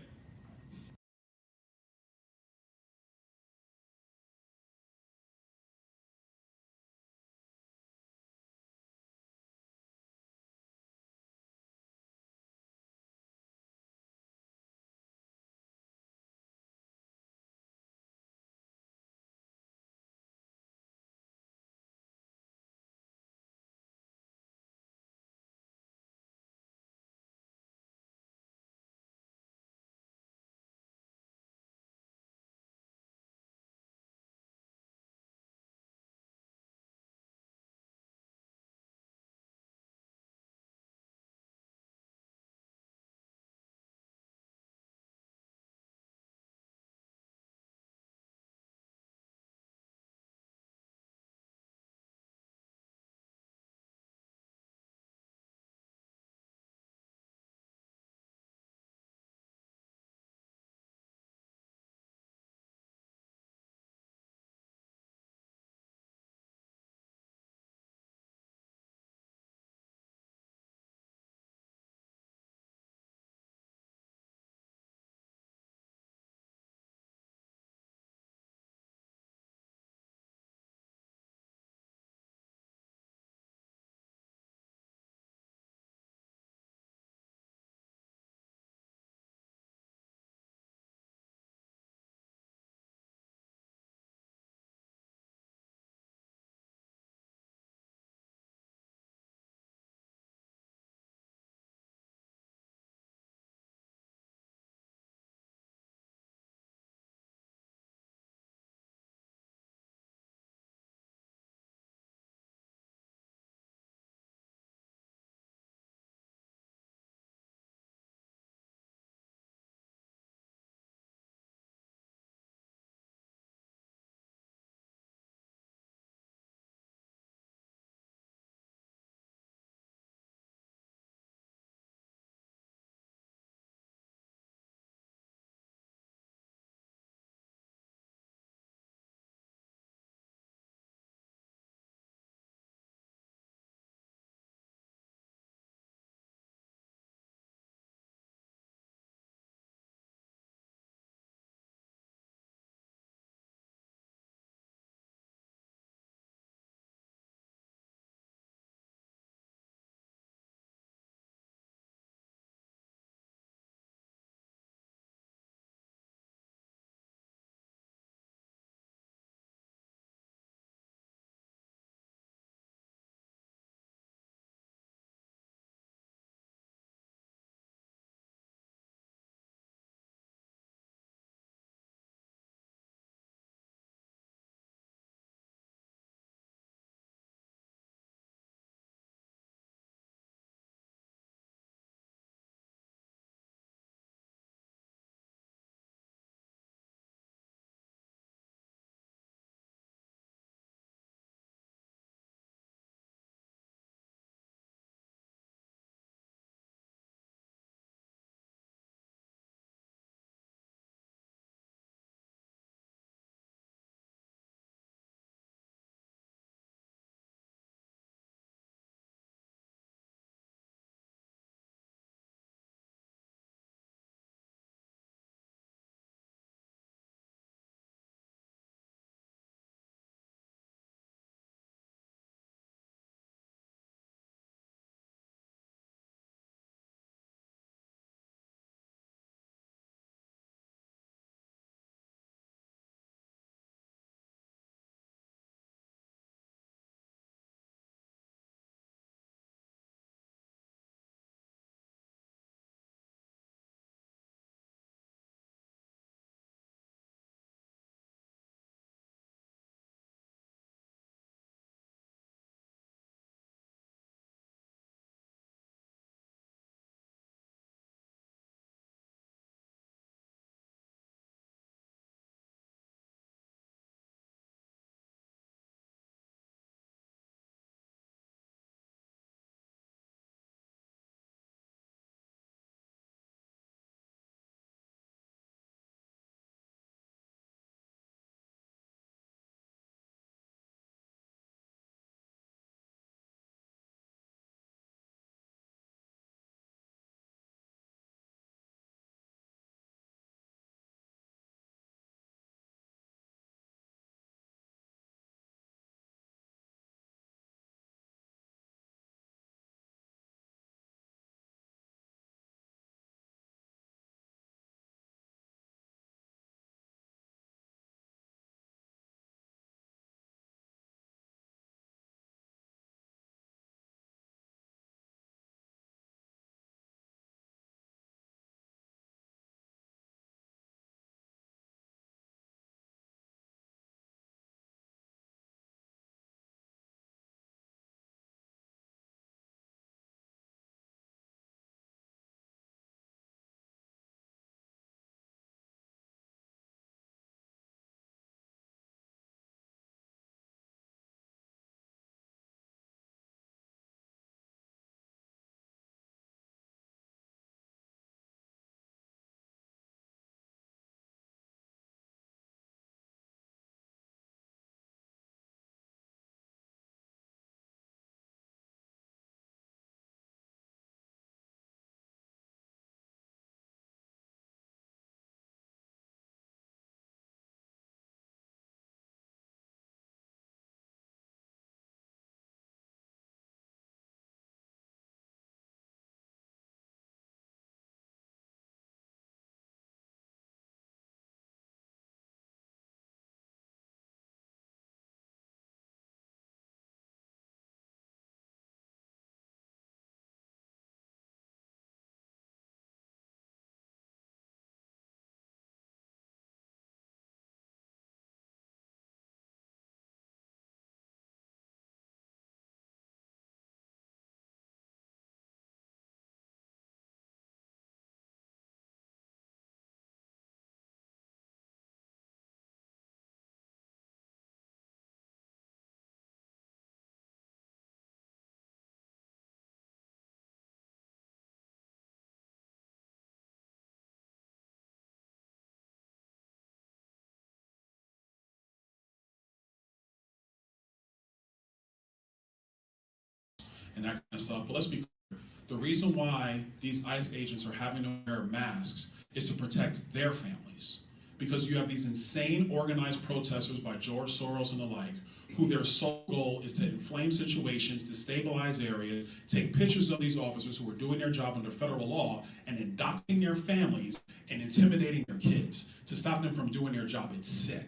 and that kind of stuff. But let's be clear. The reason why these ICE agents are having to wear masks is to protect their families. Because you have these insane organized protesters by George Soros and the like, who their sole goal is to inflame situations, destabilize areas, take pictures of these officers who are doing their job under federal law, and then doxing their families and intimidating their kids to stop them from doing their job. It's sick.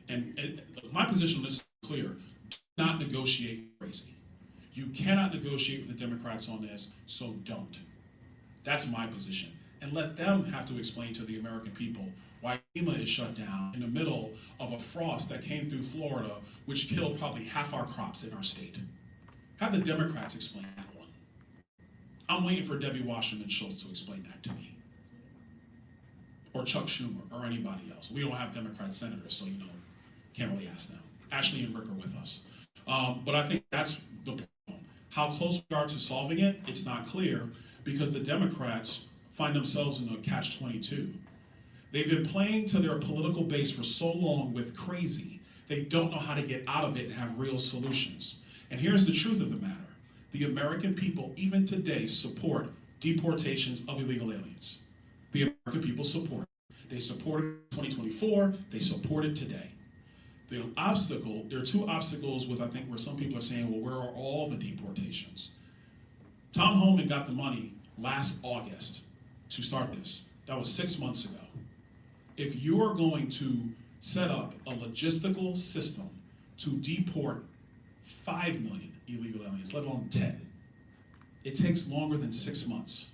And my position on this is clear. Do not negotiate crazy. You cannot negotiate with the Democrats on this, so don't. That's my position. And let them have to explain to the American people why FEMA is shut down in the middle of a frost that came through Florida, which killed probably half our crops in our state. Have the Democrats explain that one. I'm waiting for Debbie Wasserman Schultz to explain that to me. Or Chuck Schumer, or anybody else. We don't have Democrat senators, so can't really ask them. Ashley and Rick are with us. But I think that's the problem. How close we are to solving it, it's not clear, because the Democrats find themselves in a catch-22. They've been playing to their political base for so long with crazy, they don't know how to get out of it and have real solutions. And here's the truth of the matter. The American people, even today, support deportations of illegal aliens. The American people support it. They supported it in 2024, they support it today. There are two obstacles with, I think, where some people are saying, well, where are all the deportations? Tom Homan got the money last August to start this. That was 6 months ago. If you are going to set up a logistical system to deport 5 million illegal aliens, let alone 10, it takes longer than 6 months.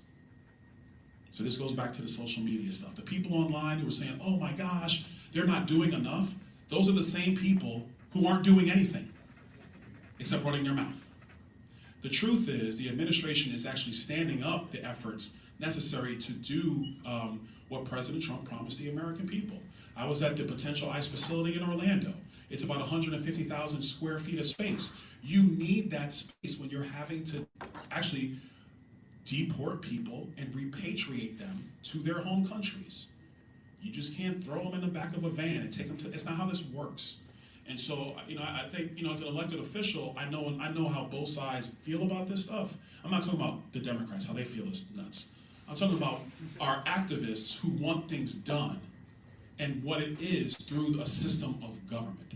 So this goes back to the social media stuff. The people online who were saying, oh my gosh, they're not doing enough, those are the same people who aren't doing anything except running their mouth. The truth is the administration is actually standing up the efforts necessary to do what President Trump promised the American people. I was at the potential ICE facility in Orlando. It's about 150,000 square feet of space. You need that space when you're having to actually deport people and repatriate them to their home countries. You just can't throw them in the back of a van and take them to, it's not how this works. And so, I think, as an elected official, I know how both sides feel about this stuff. I'm not talking about the Democrats, how they feel is nuts. I'm talking about our activists who want things done and what it is through a system of government.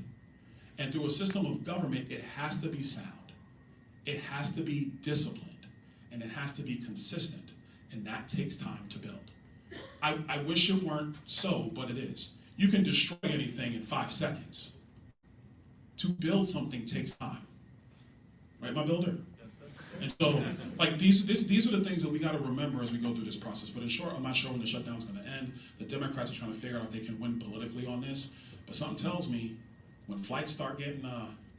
And through a system of government, it has to be sound. It has to be disciplined. And it has to be consistent. And that takes time to build. I wish it weren't so, but it is. You can destroy anything in 5 seconds. To build something takes time. Right, my builder? And so, these are the things that we got to remember as we go through this process. But in short, I'm not sure when the shutdown's going to end. The Democrats are trying to figure out if they can win politically on this. But something tells me when flights start getting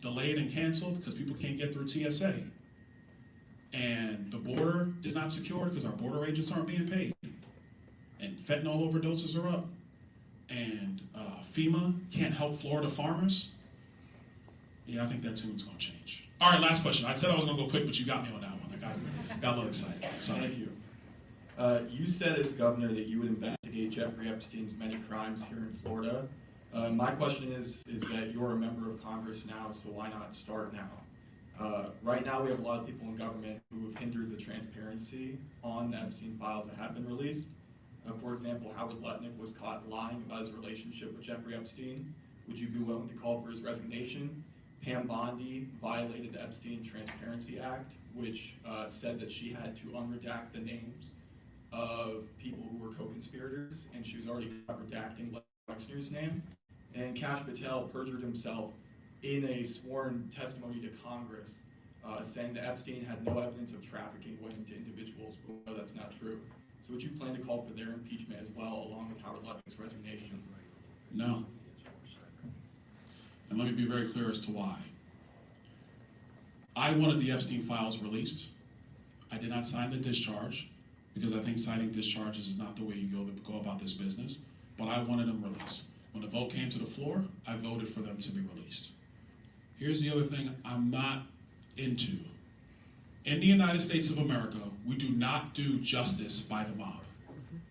delayed and canceled because people can't get through TSA, and the border is not secure because our border agents aren't being paid, and fentanyl overdoses are up, and FEMA can't help Florida farmers, I think that tune's going to change. All right, last question. I said I was going to go quick, but you got me on that one. I got a little excited. Sorry. Thank you. You said as governor that you would investigate Jeffrey Epstein's many crimes here in Florida. My question is that you're a member of Congress now, so why not start now? Right now, we have a lot of people in government who have hindered the transparency on the Epstein files that have been released. For example, Howard Lutnick was caught lying about his relationship with Jeffrey Epstein. Would you be willing to call for his resignation? Pam Bondi violated the Epstein Transparency Act, which said that she had to unredact the names of people who were co-conspirators, and she was already redacting Wexner's name. And Kash Patel perjured himself in a sworn testimony to Congress, saying that Epstein had no evidence of trafficking women to individuals, but we know that's not true. So would you plan to call for their impeachment as well, along with Howard Lutnick's resignation? No. And let me be very clear as to why. I wanted the Epstein files released. I did not sign the discharge because I think signing discharges is not the way you go about this business, but I wanted them released. When the vote came to the floor, I voted for them to be released. Here's the other thing I'm not into. In the United States of America, we do not do justice by the mob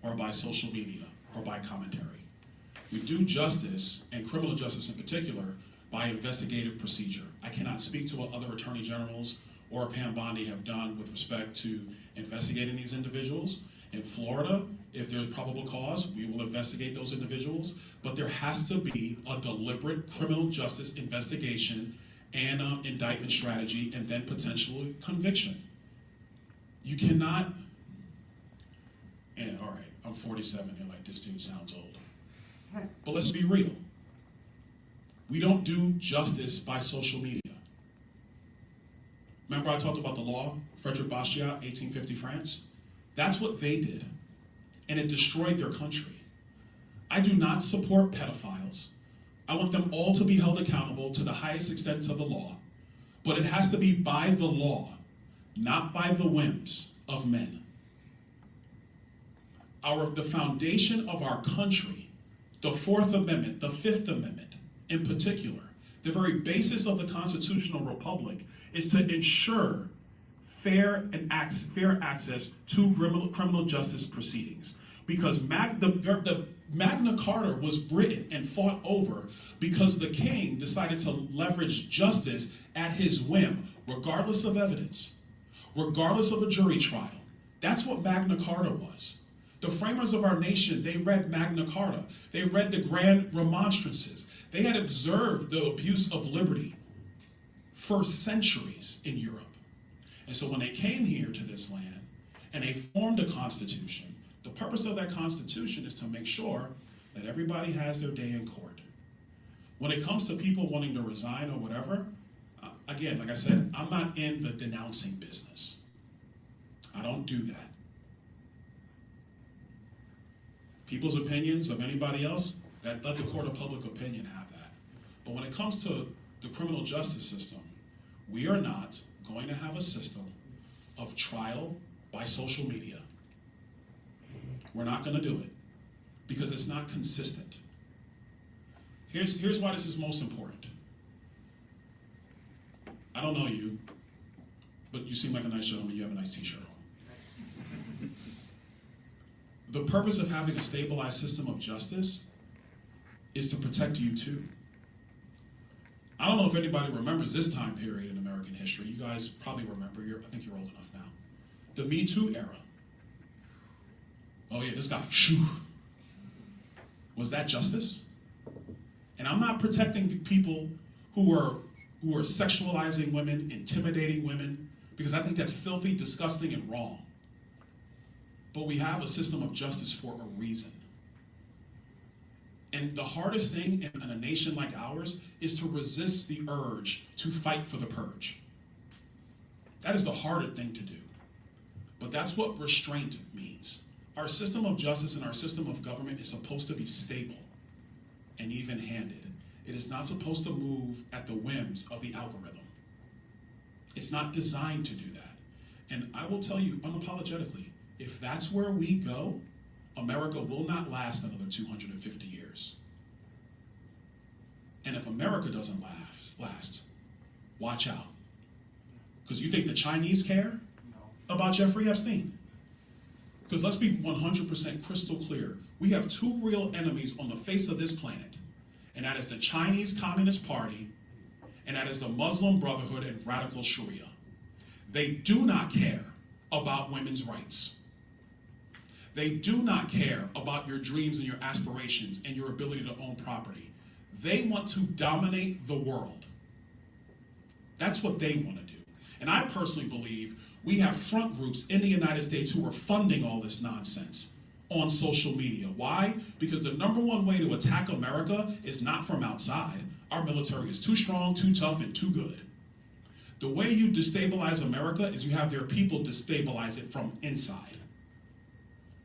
or by social media or by commentary. We do justice, and criminal justice in particular, by investigative procedure. I cannot speak to what other attorney generals or Pam Bondi have done with respect to investigating these individuals. In Florida, if there's probable cause, we will investigate those individuals, but there has to be a deliberate criminal justice investigation and indictment strategy, and then potentially conviction. You cannot, and all right, I'm 47, you're like, this dude sounds old. But let's be real. We don't do justice by social media. Remember I talked about the law, Frederick Bastiat, 1850 France? That's what they did, and it destroyed their country. I do not support pedophiles. I want them all to be held accountable to the highest extent of the law, but it has to be by the law, not by the whims of men. The foundation of our country, the Fourth Amendment, the Fifth Amendment in particular, the very basis of the constitutional republic is to ensure fair access to criminal justice proceedings. Because the Magna Carta was written and fought over because the king decided to leverage justice at his whim, regardless of evidence, regardless of a jury trial. That's what Magna Carta was. The framers of our nation, they read Magna Carta. They read the Grand Remonstrances. They had observed the abuse of liberty for centuries in Europe. And so when they came here to this land and they formed a constitution, the purpose of that constitution is to make sure that everybody has their day in court. When it comes to people wanting to resign or whatever, again, like I said, I'm not in the denouncing business. I don't do that. People's opinions of anybody else, let the court of public opinion have that. But when it comes to the criminal justice system, we are not going to have a system of trial by social media. We're not going to do it because it's not consistent. Here's why this is most important. I don't know you, but you seem like a nice gentleman. You have a nice t-shirt on. The purpose of having a stabilized system of justice is to protect you too. I don't know if anybody remembers this time period in American history. You guys probably remember. I think you're old enough now. The Me Too era. Oh yeah, this guy, shoo. Was that justice? And I'm not protecting people who are sexualizing women, intimidating women, because I think that's filthy, disgusting, and wrong. But we have a system of justice for a reason. And the hardest thing in a nation like ours is to resist the urge to fight for the purge. That is the harder thing to do. But that's what restraint means. Our system of justice and our system of government is supposed to be stable and even-handed. It is not supposed to move at the whims of the algorithm. It's not designed to do that. And I will tell you unapologetically, if that's where we go, America will not last another 250 years. And if America doesn't last, watch out. Because you think the Chinese care about Jeffrey Epstein? Because let's be 100% crystal clear. We have two real enemies on the face of this planet, and that is the Chinese Communist Party, and that is the Muslim Brotherhood and radical Sharia. They do not care about women's rights. They do not care about your dreams and your aspirations and your ability to own property. They want to dominate the world. That's what they want to do. And I personally believe we have front groups in the United States who are funding all this nonsense on social media. Why? Because the number one way to attack America is not from outside. Our military is too strong, too tough, and too good. The way you destabilize America is you have their people destabilize it from inside.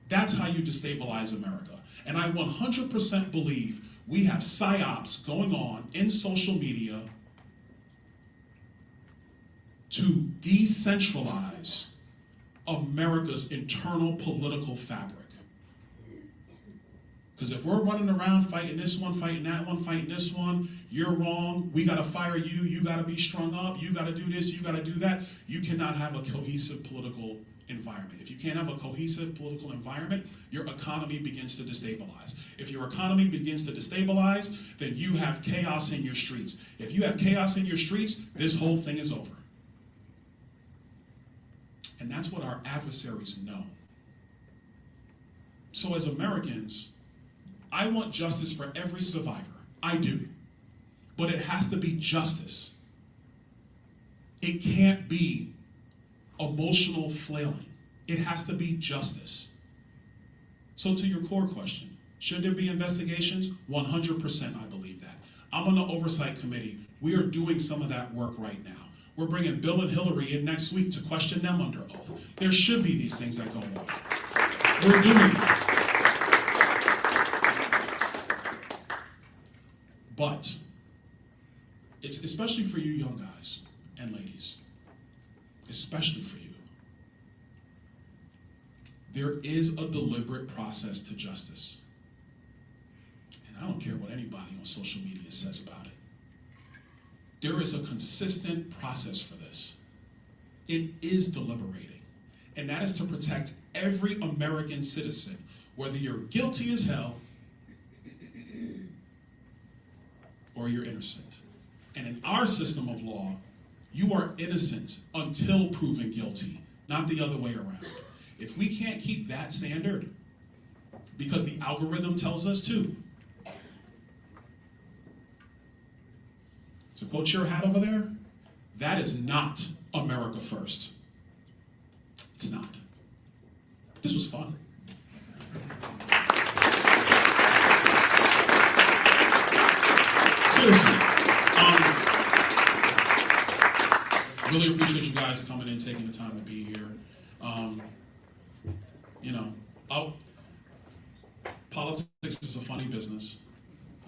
That's how you destabilize America. And I 100% believe we have psyops going on in social media to decentralize America's internal political fabric. Because if we're running around fighting this one, fighting that one, fighting this one, you're wrong, we gotta fire you, you gotta be strung up, you gotta do this, you gotta do that, you cannot have a cohesive political environment. If you can't have a cohesive political environment, your economy begins to destabilize. If your economy begins to destabilize, then you have chaos in your streets. If you have chaos in your streets, this whole thing is over. And that's what our adversaries know. So as Americans, I want justice for every survivor. I do. But it has to be justice. It can't be emotional flailing. It has to be justice. So to your core question, should there be investigations? 100% I believe that. I'm on the oversight committee. We are doing some of that work right now. We're bringing Bill and Hillary in next week to question them under oath. There should be these things that go on. We're doing it. But it's especially for you young guys and ladies, especially for you. There is a deliberate process to justice. And I don't care what anybody on social media says about it. There is a consistent process for this. It is deliberating. And that is to protect every American citizen, whether you're guilty as hell or you're innocent. And in our system of law, you are innocent until proven guilty, not the other way around. If we can't keep that standard, because the algorithm tells us to, to quote your hat over there, that is not America first. It's not. This was fun. Seriously. Really appreciate you guys coming in, taking the time to be here. Politics is a funny business.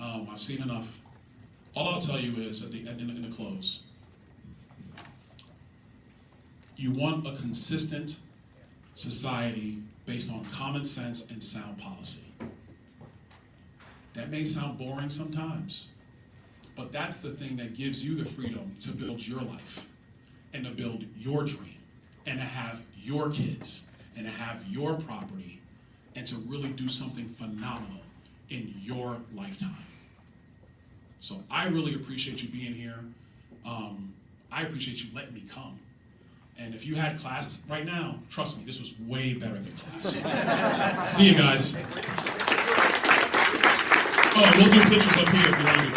I've seen enough. All I'll tell you is, in the close, you want a consistent society based on common sense and sound policy. That may sound boring sometimes, but that's the thing that gives you the freedom to build your life and to build your dream and to have your kids and to have your property and to really do something phenomenal in your lifetime. So I really appreciate you being here. I appreciate you letting me come. And if you had class right now, trust me, this was way better than class. See you guys. Oh, we'll do pictures up here if you want to do